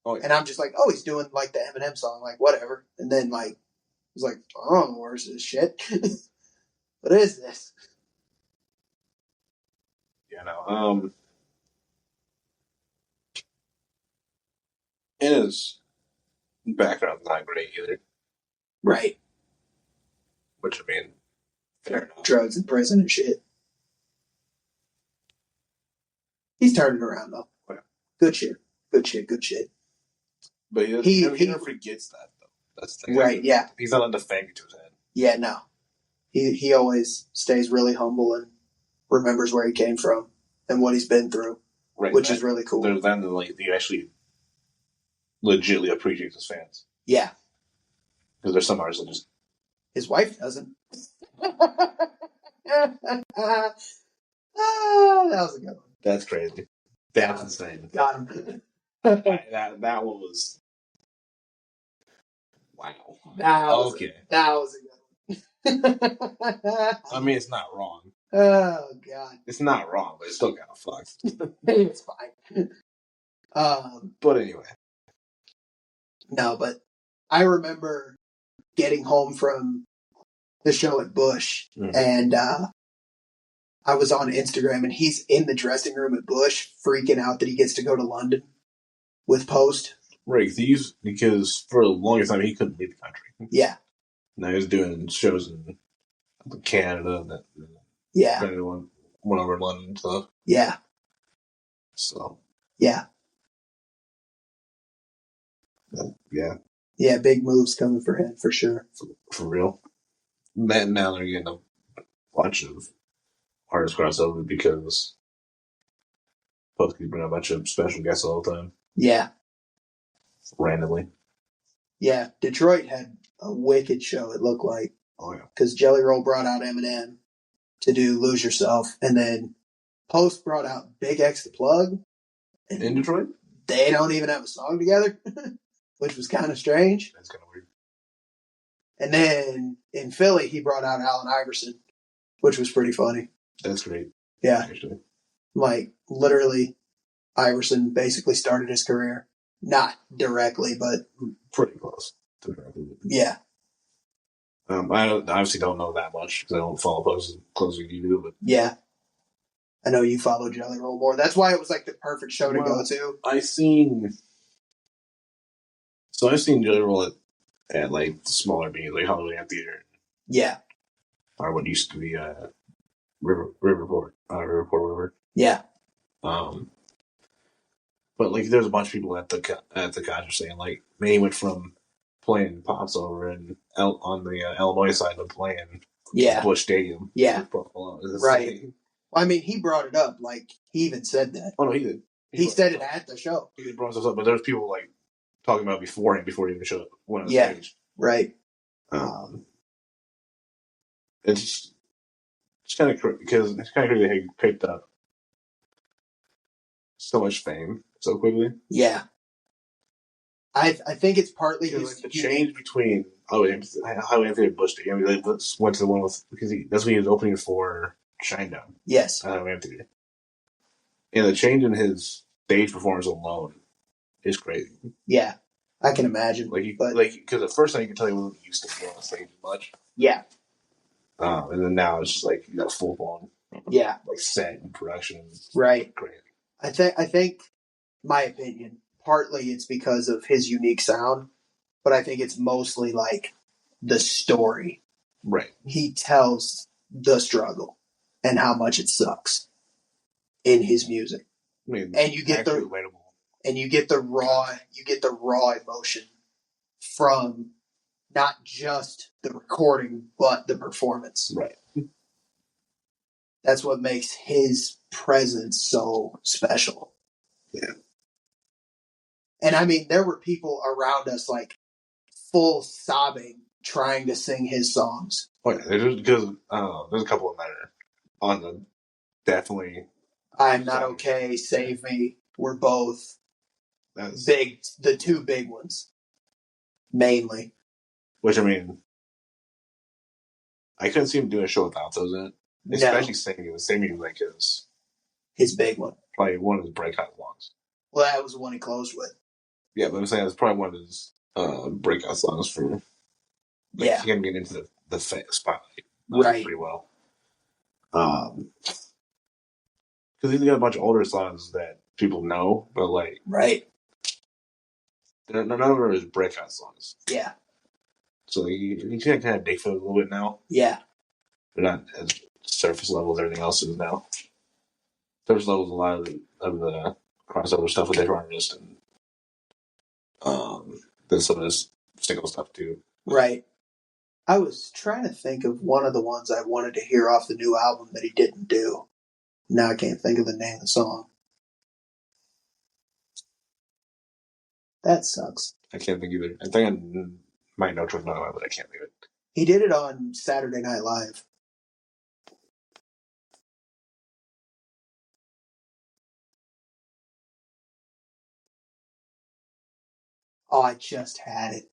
Oh, yeah. And I'm just like, oh, he's doing like the Eminem song, like whatever. And then like, he's like, I don't know where's this shit. What is this? Yeah, no. It is background's not great either. Right. Which, I mean, fair enough. Drugs in prison and shit. He's turning around, though. Yeah. Good shit. Good shit. Good shit. But he never forgets that, though. That's the thing. Right, yeah. He's not on the fake to his head. Yeah, no. He always stays really humble and remembers where he came from and what he's been through, right, which is really cool. Then, like, he actually legitimately appreciates his fans. Yeah. Because there's some artists that just... His wife doesn't. That was a good one. That's crazy. That's insane. Got him. that one was... Wow. That was a good one. I mean, it's not wrong. Oh, God. It's not wrong, but it's still kind of fucked. It's fine. But anyway. No, but I remember getting home from the show at Bush, and I was on Instagram, and he's in the dressing room at Bush, freaking out that he gets to go to London with Post. Right, because for the longest time he couldn't leave the country. Yeah. Now he was doing shows in Canada. Yeah. Everyone went over to London and stuff. Yeah. So. Yeah. Yeah. Yeah, big moves coming for him, for sure. For real. Now they're getting a bunch of artists crossover because Post keeps bringing a bunch of special guests all the time. Yeah. Randomly. Yeah. Detroit had a wicked show, it looked like. Oh, yeah. Because Jelly Roll brought out Eminem to do Lose Yourself, and then Post brought out Big X the Plug. In Detroit? They don't even have a song together, which was kind of strange. That's kind of weird. And then in Philly, he brought out Allen Iverson, which was pretty funny. That's great. Yeah. Actually. Like, literally, Iverson basically started his career. Not directly, but... pretty close to directly. Yeah. I obviously don't know that much because I don't follow Post as closely as you do, but... Yeah. I know you follow Jelly Roll more. That's why it was like the perfect show to go to. I've seen Jelly Roll at like smaller venues, like Hollywood Amphitheater. Yeah. Or what used to be Riverport, whatever. Yeah. But like, there's a bunch of people at the concert saying like, man, he went from playing pops over on the Illinois side to playing Busch Stadium. Yeah. Right. Well, I mean, he brought it up. Like, he even said that. Oh, no, he did. He said it at the show. He brought stuff up, but there's people, like, talking about before he even showed up, went on stage. Right. It's kind of crazy, because it's kind of crazy how he picked up so much fame so quickly. Yeah. I think it's partly his the change between Highway Amphitheater and Busch Stadium. They went to the one with, because that's when he was opening for Shinedown. Yes. Highway Amphitheater. And the change in his stage performance alone is crazy. Yeah, I can imagine. Because the first time you can tell he wasn't used to being on stage much. Yeah. And then now it's just like you got full blown. Yeah. Like set and production. Right. Great. I think, my opinion, partly it's because of his unique sound, but I think it's mostly like the story. Right. He tells the struggle and how much it sucks in his music. I mean, and you get the raw emotion from not just the recording but the performance. Right. That's what makes his presence so special. Yeah. And I mean, there were people around us like full sobbing trying to sing his songs. Oh yeah, because there's a couple of them that are on the definitely. I'm Not Okay, Save Me. We're both big. The two big ones, mainly. Which, I mean, I couldn't see him doing a show without those in it. Especially singing. Singing like his big one. Probably one of his breakout songs. Well, that was the one he closed with. Yeah, but I'm saying it's probably one of his breakout songs for. Like, he can get into the spotlight pretty well. Because he's got a bunch of older songs that people know, but like, right. None of them are his breakout songs. Yeah. So you can kind of dig for it a little bit now. Yeah. They're not as surface level as everything else is now. Surface level is a lot of the crossover stuff with different artists and then some of this single stuff too. Right. I was trying to think of one of the ones I wanted to hear off the new album that he didn't do. Now I can't think of the name of the song. That sucks. I can't think either. I think I might know Truth Not, but I can't think of it. He did it on Saturday Night Live. Oh, I just had it.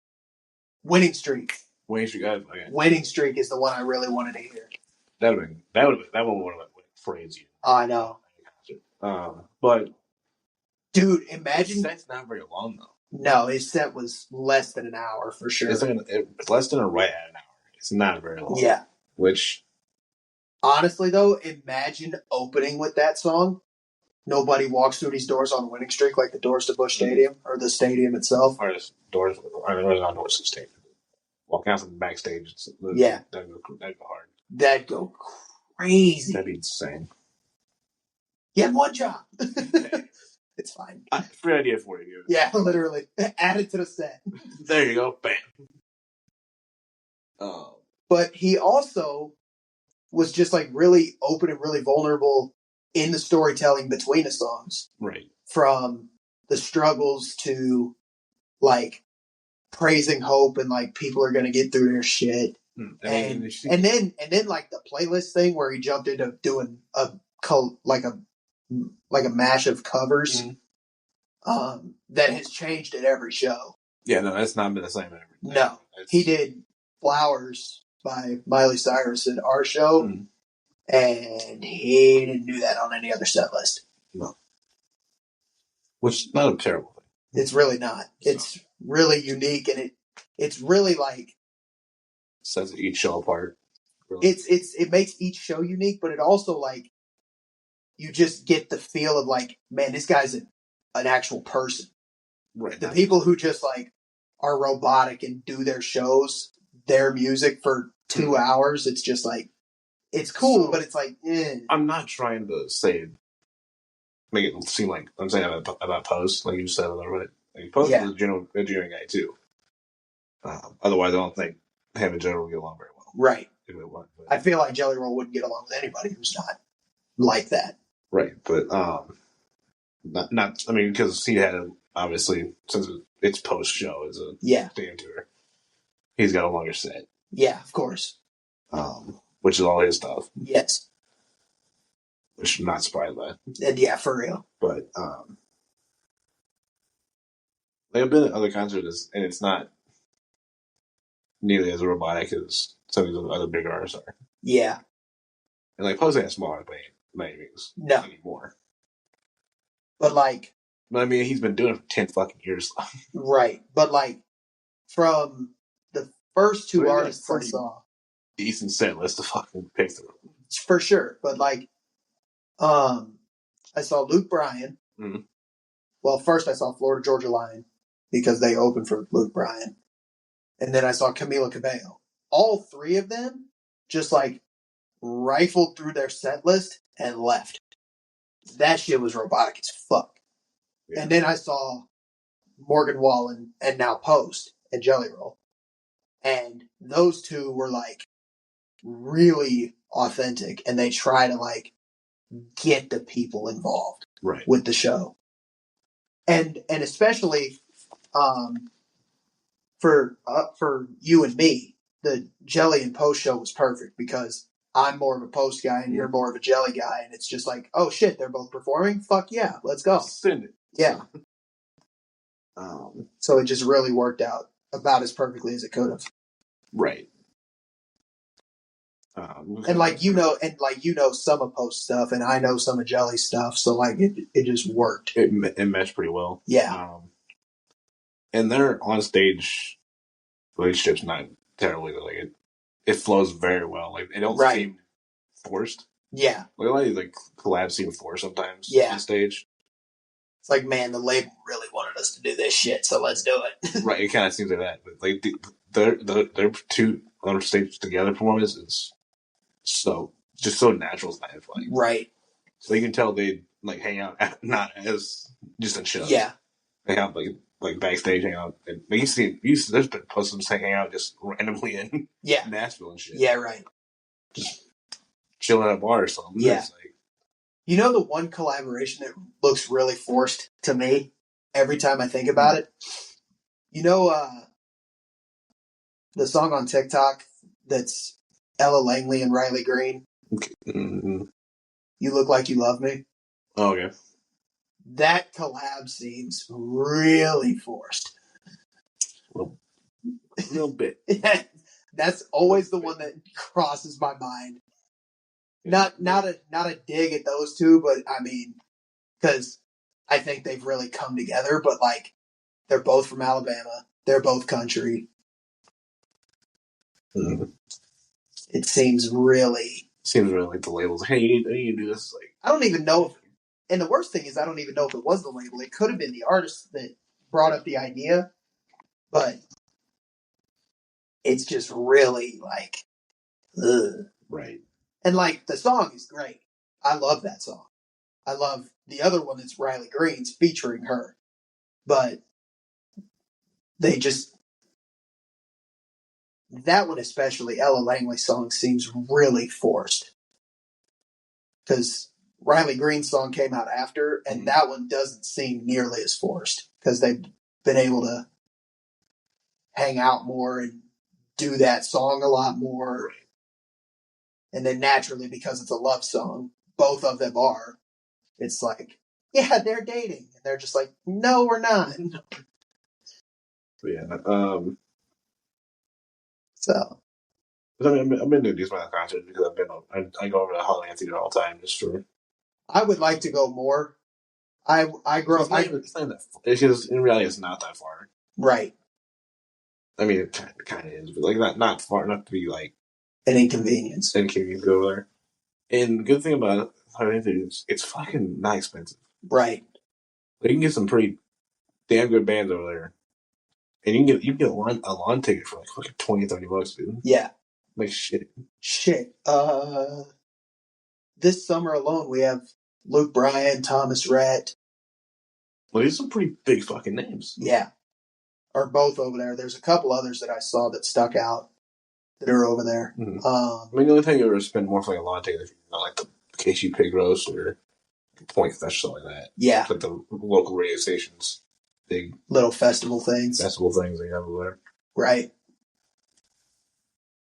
Winning Streak. Winning Streak. Okay. Winning Streak is the one I really wanted to hear. That one would have crazy. Oh, I know. But dude, imagine that's not very long though. No, his set was less than an hour for sure. It's less than right at an hour. It's not very long. Yeah. Which, honestly though, imagine opening with that song. Nobody walks through these doors on Winning Streak like the doors to Busch Stadium or the stadium itself. Or the doors. I mean, there's not doors to the stadium. Walking out from the backstage. Yeah. That'd go hard. That'd go crazy. That'd be insane. You have one job. It's fine. Free idea for you. Yeah, literally. Add it to the set. There you go. Bam. But he also was just like really open and really vulnerable in the storytelling between the songs. Right. From the struggles to like praising hope and like people are gonna get through their shit. And then like the playlist thing where he jumped into doing a mash of covers that has changed at every show. Yeah, no, that's not been the same every time. No. He did Flowers by Miley Cyrus at our show, and he didn't do that on any other set list. No. Which is not a terrible thing. It's really not. So. It's really unique, and it's really like sets each show apart. Really. It makes each show unique, but it also like you just get the feel of like, man, this guy's an actual person. Right. The people who just like are robotic and do their shows, their music for 2 hours, it's just like, it's cool, so, but it's like, I'm not trying to make it seem like I'm saying about Post, like you just said a little bit. Like Post is a genuine guy too. Otherwise, I don't think him and General would get along very well. Right. I feel like Jelly Roll wouldn't get along with anybody who's not like that. Right, but not. I mean, because he had obviously since it's post show as a stadium tour, he's got a longer set. Yeah, of course. Which is all his stuff. Yes. Which I'm not surprised by. And yeah, for real. But like I've been at other concerts and it's not nearly as robotic as some of the other bigger artists are. Yeah. And like Post ain't smaller by any means. No. Anymore. But like. But I mean, he's been doing it for 10 fucking years. Right. But like from the first two artists I saw. Decent set list to fucking pick through. For sure. But like, I saw Luke Bryan. Mm-hmm. Well, first I saw Florida Georgia Line because they opened for Luke Bryan. And then I saw Camila Cabello. All three of them just like rifled through their set list and left. That shit was robotic as fuck. Yeah. And then I saw Morgan Wallen and now Post and Jelly Roll. And those two were like really authentic and they try to like get the people involved with the show. And especially for you and me, the Jelly and Post show was perfect because I'm more of a Post guy and you're more of a Jelly guy, and it's just like, oh shit, they're both performing? Fuck yeah, let's go. Send it. Yeah. So it just really worked out about as perfectly as it could have. Right. And like you know some of Post stuff, and I know some of Jelly stuff, so like it just worked. It meshed pretty well. Yeah. And their on stage relationship's not terribly like it flows very well. Like they don't seem forced. Yeah. Like a lot of these like collabs seem forced sometimes. Yeah. On stage. It's like, man, the label really wanted us to do this shit, so let's do it. Right, it kind of seems like that. But like their two other stages together performance is just so natural. It's not funny. Right. So you can tell they like hang out not as just in shows. Yeah. They have like backstage hang out. And you see there's been posts hanging out just randomly in Nashville and shit. Yeah, right. Just chilling at a bar or something. Yeah. Like, you know the one collaboration that looks really forced to me every time I think about it? You know the song on TikTok that's Ella Langley and Riley Green? Okay. Mm-hmm. You Look Like You Love Me? Oh, okay. That collab seems really forced. A little bit. That's always the one that crosses my mind. Not a dig at those two, but I mean, because I think they've really come together. But like, they're both from Alabama. They're both country. Mm-hmm. It seems really like the labels. Hey, you need to do this. Like, I don't even know if, and the worst thing is I don't even know if it was the label. It could have been the artist that brought up the idea, but it's just really like, ugh. Right. And like the song is great. I love that song. I love the other one that's Riley Green's featuring her, but they just, that one especially, Ella Langley's song seems really forced because Riley Green's song came out after, and that one doesn't seem nearly as forced because they've been able to hang out more and do that song a lot more. And then naturally, because it's a love song, both of them are. It's like, yeah, they're dating. And they're just like, no, we're not. Yeah. So. I mean, I've been to these kind of concerts because I go over to Hollywood Theater all the time just for. I would like to go more. I grew up. It's just in reality, it's not that far. Right. I mean, it kind of is, but like not far enough to be like an inconvenience. Inconvenience to go over there. And the good thing about Hollywood Theater is it's fucking not expensive. Right. Like, you can get some pretty damn good bands over there. And you can get a lawn ticket for like fucking $20-$30, dude. Yeah. Like shit. This summer alone we have Luke Bryan, Thomas Rhett. Well, these are some pretty big fucking names. Yeah. Are both over there. There's a couple others that I saw that stuck out that are over there. Mm-hmm. I mean, the only thing you ever spend more for like a lawn ticket if you're not like the KC Pig Roast or Point Fest, something like that. Yeah. It's like the local radio stations. Big little festival things they have over there. Right.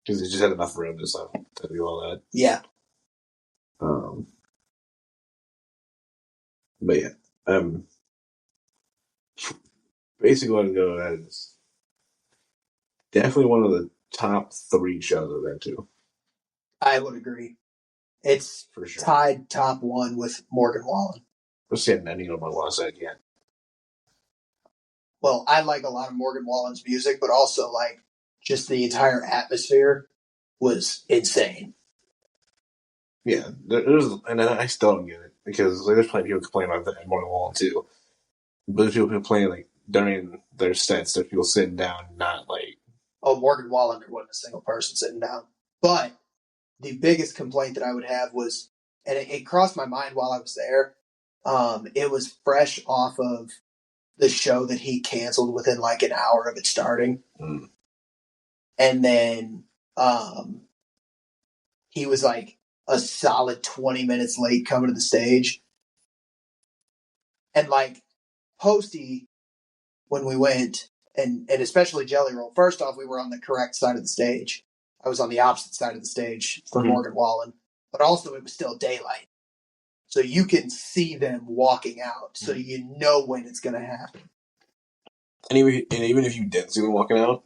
Because they just had enough room to do all that. Yeah. But yeah. Basically what I'm going at is definitely one of the top 3 shows I've been to. I would agree. It's for sure tied top 1 with Morgan Wallen. Let's see an ending of my last set again. Well, I like a lot of Morgan Wallen's music, but also like just the entire atmosphere was insane. Yeah, and I still don't get it because like, there's plenty of people complaining about that and Morgan Wallen too. But there's people complaining like during their sets, there's people sitting down, not like. Oh, Morgan Wallen, there wasn't a single person sitting down. But the biggest complaint that I would have was, and it crossed my mind while I was there. It was fresh off of the show that he canceled within like an hour of it starting. Mm. And then he was like a solid 20 minutes late coming to the stage. And like Posty, when we went, and especially Jelly Roll, first off, we were on the correct side of the stage. I was on the opposite side of the stage for Morgan Wallen. But also it was still daylight. So you can see them walking out. So you know when it's going to happen. And even if you didn't see them walking out,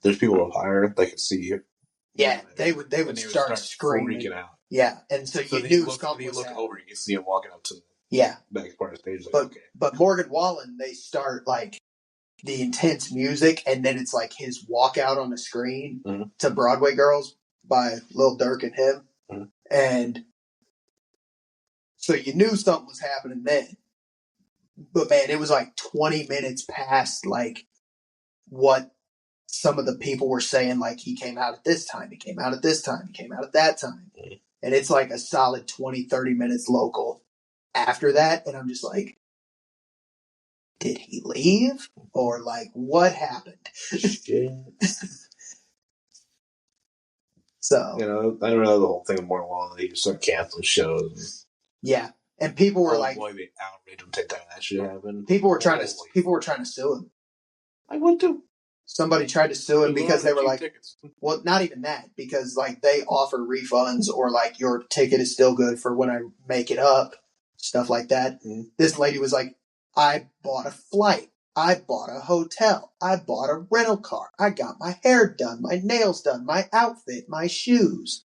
there's people up higher that could see you. Yeah, they would start screaming. Freaking out. Yeah, and so you knew something was happening. You look over, you can see them walking up to the back part of the stage. Like, but Morgan Wallen, they start like the intense music, and then it's like his walkout on the screen to Broadway Girls by Lil Durk and him. And so you knew something was happening then. But man, it was like 20 minutes past like what some of the people were saying. Like he came out at this time, he came out at this time, he came out at that time. And it's like a solid 20, 30 minutes local after that. And I'm just like, did he leave? Or like, what happened? Shit. So, you know, I don't know the whole thing of more while they just start canceling shows. Yeah. And people were like, boy, the outrage when TikTok that shit happened. People were trying to sue him. I would too. Somebody tried to sue him because they were like, tickets. Well, not even that, because like they offer refunds or like your ticket is still good for when I make it up, stuff like that. Mm-hmm. This lady was like, I bought a flight. I bought a hotel. I bought a rental car. I got my hair done, my nails done, my outfit, my shoes.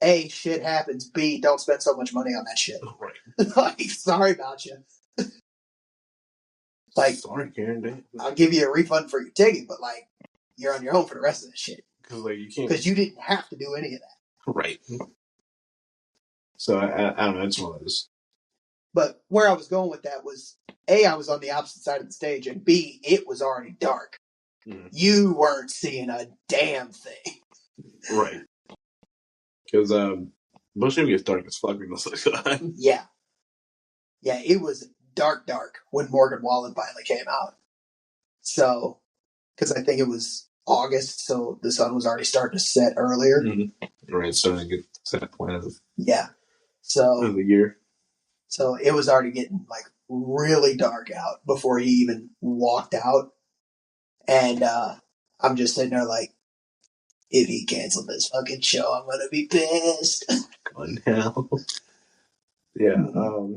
A, shit happens. B, don't spend so much money on that shit. Right. Like, sorry about you. Like, sorry, Karen. I'll give you a refund for your ticket, but like, you're on your own for the rest of the shit. Because like you can't. Because you didn't have to do any of that. Right. So I don't know. It's one of those. But where I was going with that was A, I was on the opposite side of the stage, and B, it was already dark. Mm. You weren't seeing a damn thing. Right. Because most of it gets dark as fuck most of the time. Yeah. Yeah, it was dark when Morgan Wallen finally came out. So, because I think it was August, so the sun was already starting to set earlier. Mm-hmm. Right, starting to get set point of the year. So it was already getting like really dark out before he even walked out. And I'm just sitting there like, if he canceled this fucking show, I'm gonna be pissed. Going hell. Yeah. Mm-hmm.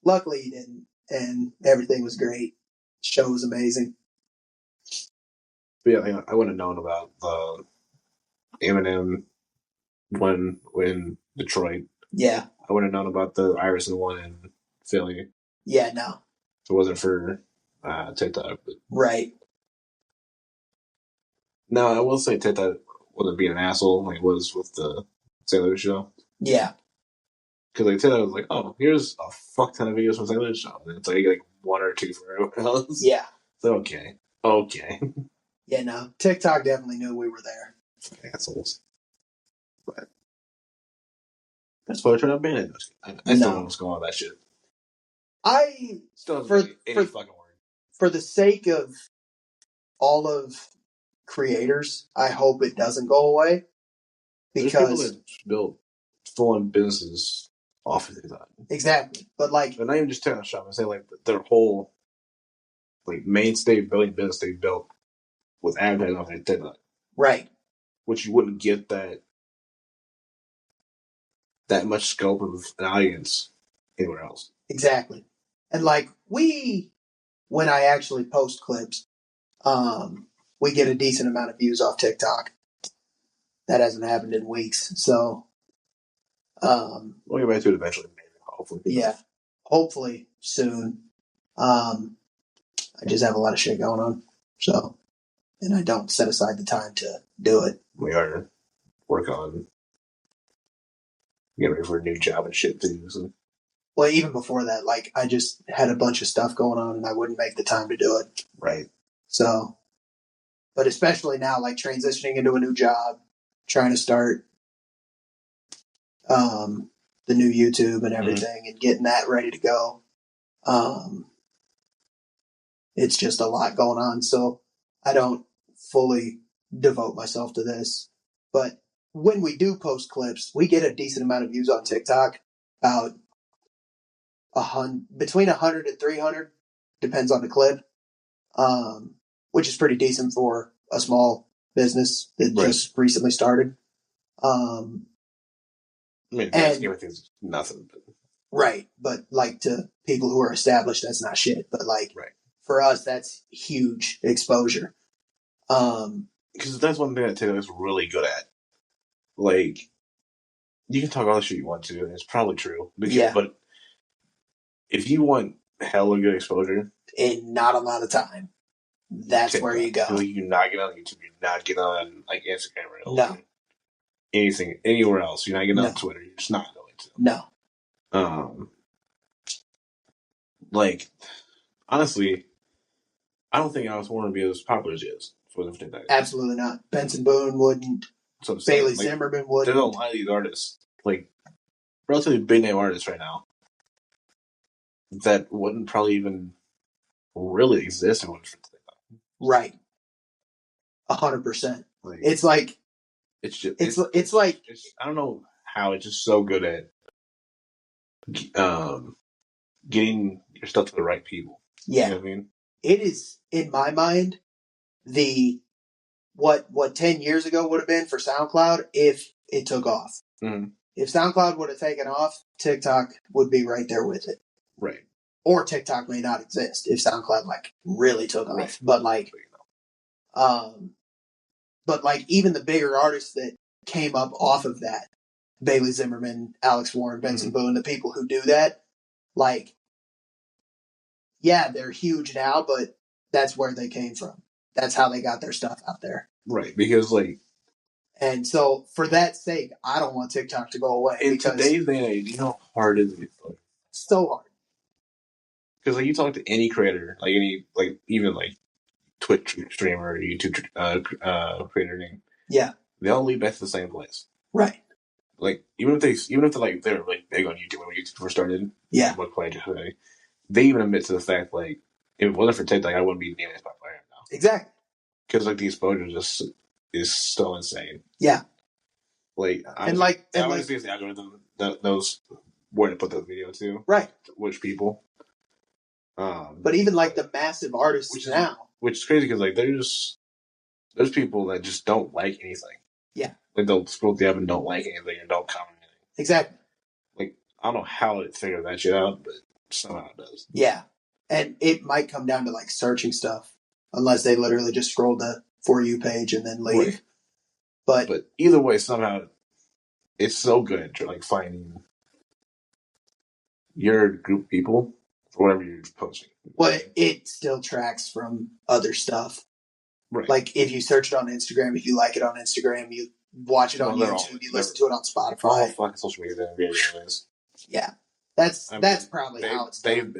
Luckily he didn't, and everything was great. Show was amazing. But yeah, I wouldn't have known about Eminem one in Detroit. Yeah. I wouldn't have known about the Iverson one in Philly. Yeah, no. If it wasn't for TikTok. But... Right. No, I will say TikTok wasn't being an asshole like it was with the Sailor show. Yeah. Because like TikTok was like, oh, here's a fuck ton of videos from Sailor show. And it's like one or two for everyone else. Yeah. So okay. Yeah, no. TikTok definitely knew we were there. Assholes. But that's why I turned out banning. I still don't know what's going on with that shit. I still doesn't make any fucking word. For the sake of all of creators, I hope it doesn't go away. Because there's people that build full-on businesses off of TikTok. Exactly. But like, they're not even just TikTok shop. I say like their whole like mainstay building business they built with advertising off of TikTok. Right. Which you wouldn't get that much scope of an audience anywhere else. Exactly. And like when I actually post clips, we get a decent amount of views off TikTok. That hasn't happened in weeks. So we'll get back to it eventually, maybe, hopefully. Yeah. Hopefully soon. I just have a lot of shit going on. So, and I don't set aside the time to do it. We are work on getting ready for a new job and shit too. So. Well, even before that, like I just had a bunch of stuff going on and I wouldn't make the time to do it. Right. So, but especially now, like transitioning into a new job, trying to start the new YouTube and everything and getting that ready to go. It's just a lot going on. So I don't fully devote myself to this. But when we do post clips, we get a decent amount of views on TikTok, about between 100 and 300, depends on the clip, which is pretty decent for a small business that just recently started. I mean, everything's nothing. But... Right, but like to people who are established, that's not shit. But like for us, that's huge exposure. Because that's one thing that TikTok is really good at. Like, you can talk all the shit you want to, and it's probably true. But if you want hella good exposure, in not a lot of time, that's TikTok, where you go. You're not getting on YouTube. You're not getting on like Instagram or no. Anything anywhere else. You're not getting on Twitter. You're just not going to. No. Like, honestly, I don't think Alex Warren would be as popular as he is for the TikTok. Absolutely not. Benson Boone wouldn't. So Bailey Zimmerman wouldn't. There's a lot of these artists, like relatively big name artists right now, that wouldn't probably even really exist if it wasn't for TikTok. Right. 100%. It's like it's like I don't know how it's just so good at getting your stuff to the right people. Yeah. You know what I mean? It is, in my mind, what 10 years ago would have been for SoundCloud if it took off. Mm-hmm. If SoundCloud would have taken off, TikTok would be right there with it. Right. Or TikTok may not exist if SoundCloud really took off. Right. But even the bigger artists that came up off of that, Bailey Zimmerman, Alex Warren, Benson Boone, the people who do that, they're huge now, but that's where they came from. That's how they got their stuff out there. Right, because and so for that sake, I don't want TikTok to go away. In today's day and age, you know how hard it is. So hard. Because you talk to any creator, even Twitch streamer, YouTube creator name. Yeah. They all lead back to the same place. Right. Even if they're really big on YouTube when YouTube first started. Yeah. They even admit to the fact if it wasn't for TikTok, I wouldn't be nearly as popular now. Exactly. Because the exposure just is so insane. Yeah. I always see the algorithm that knows where to put the video to. Right. Which people. But even the massive artists now. Which is crazy because there's people that just don't like anything. Yeah. They'll scroll the app and don't like anything and don't comment anything. Exactly. I don't know how it figured that shit out, but somehow it does. Yeah. And it might come down to searching stuff, unless they literally just scroll the For You page and then leave. Right. But either way, somehow it's so good at finding your group of people for whatever you're posting. Well, it still tracks from other stuff. Right. If you search it on Instagram, if you like it on Instagram, you watch it on YouTube, you listen to it on Spotify. All fucking social media anyways. Yeah. That's probably how it's done.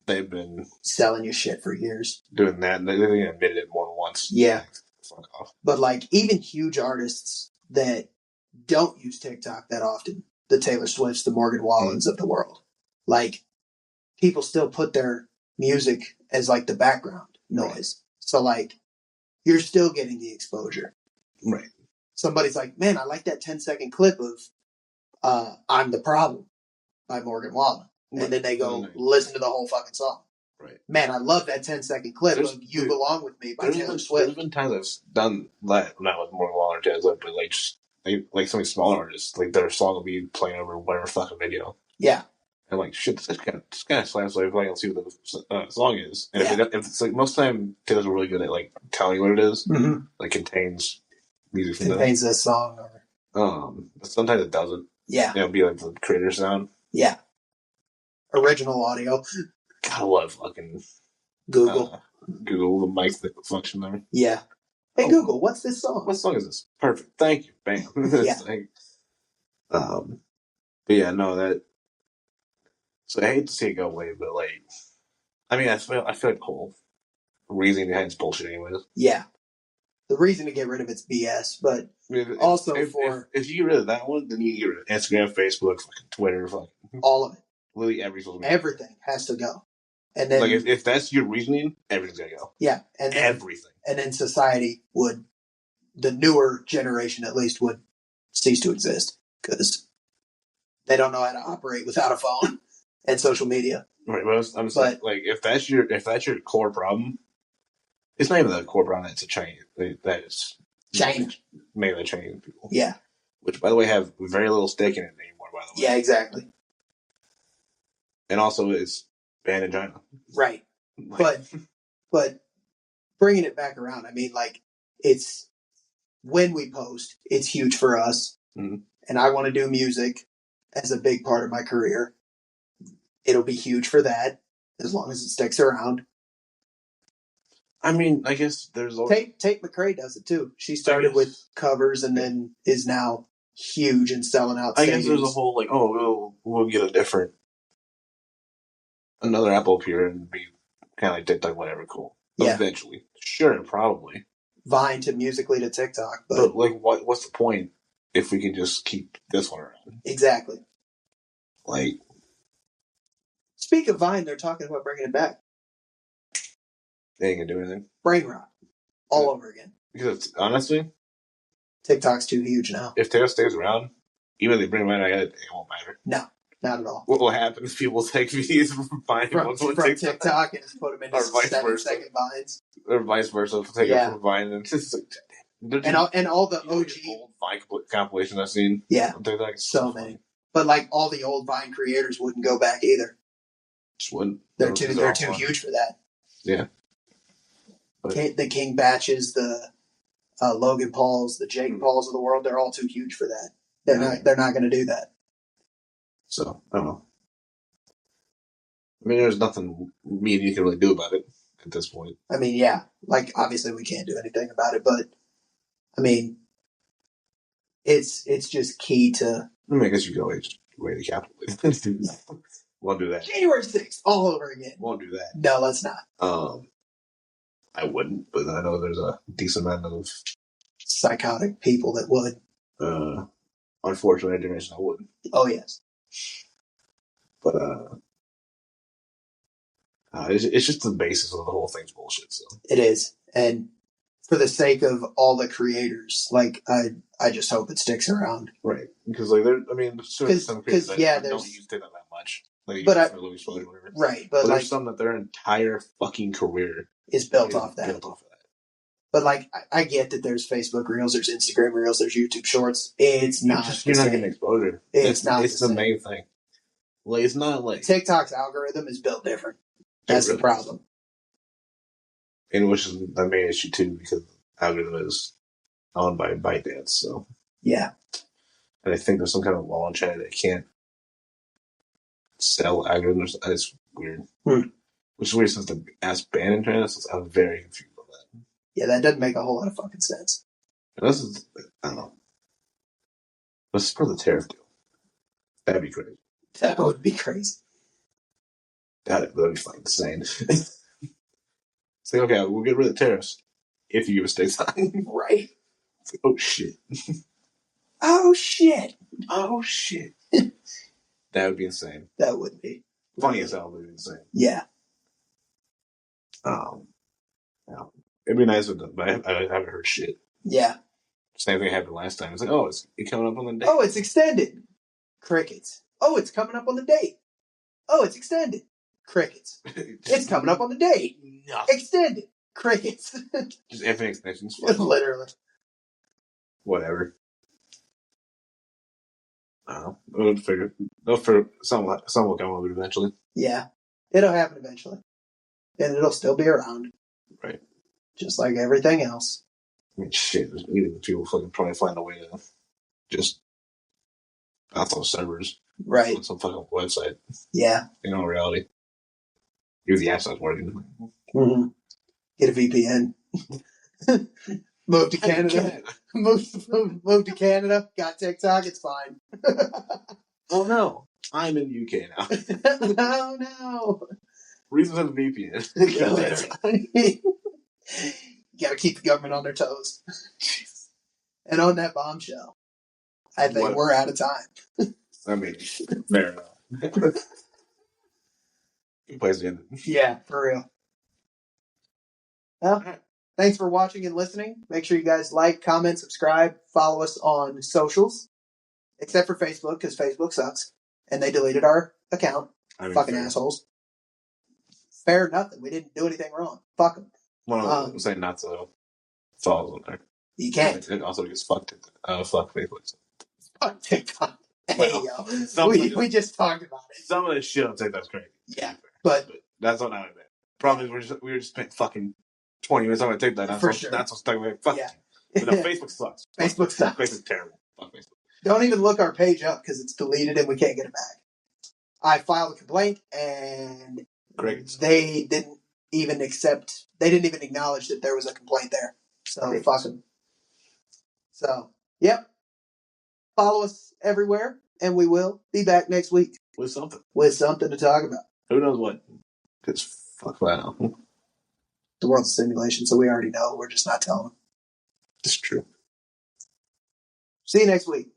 They've been selling you shit for years. Doing that, and they admitted it more than once. Yeah. Fuck off. But even huge artists that don't use TikTok that often, the Taylor Swifts, the Morgan Wallens of the world, people still put their music as the background noise. Right. So you're still getting the exposure. Right. Somebody's like, man, I like that 10-second clip of I'm the Problem by Morgan Wallen. Right. And then they go listen to the whole fucking song. Right. Man, I love that 10-second clip of You Belong With Me by Taylor Swift. There's been times I've done that, not with Morgan Wallen or Taylor, but some of these smaller artists, their song will be playing over whatever fucking video. Yeah. And shit, this kind of slaps. Let's see what the song is. And if it's most of the time, Taylor's really good at telling you what it is. Mm-hmm. Contains music from contains this song, or sometimes it doesn't. Yeah, it'll be the creator sound. Yeah, original audio. Gotta love fucking Google. Google the mic function there. Yeah. Hey Google, what's this song? What song is this? Perfect. Thank you. Bam. Yeah. But yeah, no, that. So I hate to see it go away, but I feel the whole reason behind it's bullshit, anyways. Yeah, the reason to get rid of it's BS, but if you get rid of that one, then you get rid of Instagram, Facebook, fucking Twitter, fucking all of it. Literally every social media. Everything has to go, and then if that's your reasoning, everything's gonna go. Yeah, and then, everything, and then society would, the newer generation at least, would cease to exist because they don't know how to operate without a phone. And social media, right? But I'm saying, if that's your core problem, it's not even the core problem. That's a change. That is change. Mainly Chinese people. Yeah. Which, by the way, have very little stake in it anymore. By the way. Yeah, exactly. And also, it's banned in China. Right. But bringing it back around, it's when we post, it's huge for us, and I want to do music as a big part of my career. It'll be huge for that, as long as it sticks around. I guess there's Tate McRae does it too. She started with covers and then is now huge and selling out stadiums. I guess there's a whole like, we'll get another Apple up here and be kind of like TikTok, whatever, cool. Yeah. Eventually. Sure, probably. Vine to Musical.ly to TikTok. But like, what's the point if we can just keep this one around? Exactly. Like, speak of Vine, they're talking about bringing it back. They ain't gonna do anything. Brain rot. All over again. Because honestly, TikTok's too huge now. If TikTok stays around, even if they bring it back, it won't matter. No, not at all. What will happen is people take videos from TikTok and just put them into 7-second Vines. Or vice versa. Take it from Vine and just like, and all the OG old Vine compilations I've seen. Yeah. They're like so many. But like all the old Vine creators wouldn't go back either. Just wouldn't. They're too huge for that. Yeah. But the King Batches, the Logan Pauls, the Jake Pauls of the world, they're all too huge for that. They're not going to do that. So, I don't know. I mean, there's nothing me and you can really do about it at this point. I mean, yeah. Like, obviously we can't do anything about it, but, I mean, it's just key to... I mean, I guess you could always weigh the capital. Won't do that. January 6th, all over again. Won't do that. No, let's not. I wouldn't, but I know there's a decent amount of... psychotic people that would. Unfortunately, our generation, I wouldn't. Oh, yes. But, it's just the basis of the whole thing's bullshit, so. It is. And for the sake of all the creators, like, I just hope it sticks around. Right. Because, like, there's some creators that don't use TikTok that much. Like, whatever. Right. But there's some that their entire fucking career is built off that. But, like, I get that there's Facebook Reels, there's Instagram Reels, there's YouTube Shorts. It's not You're not getting exposure. It's not It's the main thing. Like, it's not like... TikTok's algorithm is built different. That's the problem. And which is the main issue, too, because the algorithm is owned by ByteDance, so... Yeah. And I think there's some kind of law in China that can't sell algorithms. It's weird. Which is weird since the app's banned in China, so I'm very confused about that. Yeah, that doesn't make a whole lot of fucking sense. And this is, I don't know. This is for the tariff deal. That'd be crazy. That would be crazy. That'd be fucking insane. It's like, okay, we'll get rid of the tariffs if you give us state time. Right. It's like, oh shit. Oh shit. Oh shit. That would be insane. That would be. Funny as hell, but insane. Yeah. It'd be nice with them, but I haven't heard shit. Yeah. Same thing happened last time. It's like, oh, it's coming up on the date. Oh, it's extended. Crickets. Oh, it's coming up on the date. Oh, it's extended. Crickets. It's coming up on the date. Nothing. Extended. Crickets. Just infinite extensions. Literally. Whatever. I don't know. They'll figure some will come up eventually. Yeah. It'll happen eventually. And it'll still be around. Right. Just like everything else. I mean, shit. Even people fucking trying to find a way to just off those servers. Right. On some fucking website. Yeah. In all reality. Even the app's not working. Mm-hmm. Get a VPN. Move to Canada. Move to Canada. Got TikTok. It's fine. Oh no. I'm in the UK now. Oh no. Reasons for the VPN. You gotta keep the government on their toes. And on that bombshell, I think we're out of time. I mean, fair enough. Good place to end it. Yeah, for real. Well, thanks for watching and listening. Make sure you guys like, comment, subscribe, follow us on socials. Except for Facebook, because Facebook sucks. And they deleted our account. Fucking assholes. Fair nothing. We didn't do anything wrong. Fuck them. Well, I'm saying not to follow on there. You can't. It also gets fucked. Fuck Facebook. Fuck TikTok. Hey, yo. We just talked about it. Some of this shit on TikTok's crazy. Yeah. But that's not it. Problem is, we just spent fucking 20 minutes on TikTok. For sure. That's what's stuck with it. Fuck. Yeah. But no, Facebook sucks. Facebook sucks. Facebook's terrible. Fuck Facebook. Don't even look our page up because it's deleted and we can't get it back. I filed a complaint and they didn't even acknowledge that there was a complaint there. So fuck them. So, yep. Follow us everywhere, and we will be back next week. With something. With something to talk about. Who knows what? Because fuck that. The world's a simulation, so we already know. We're just not telling them. It's true. See you next week.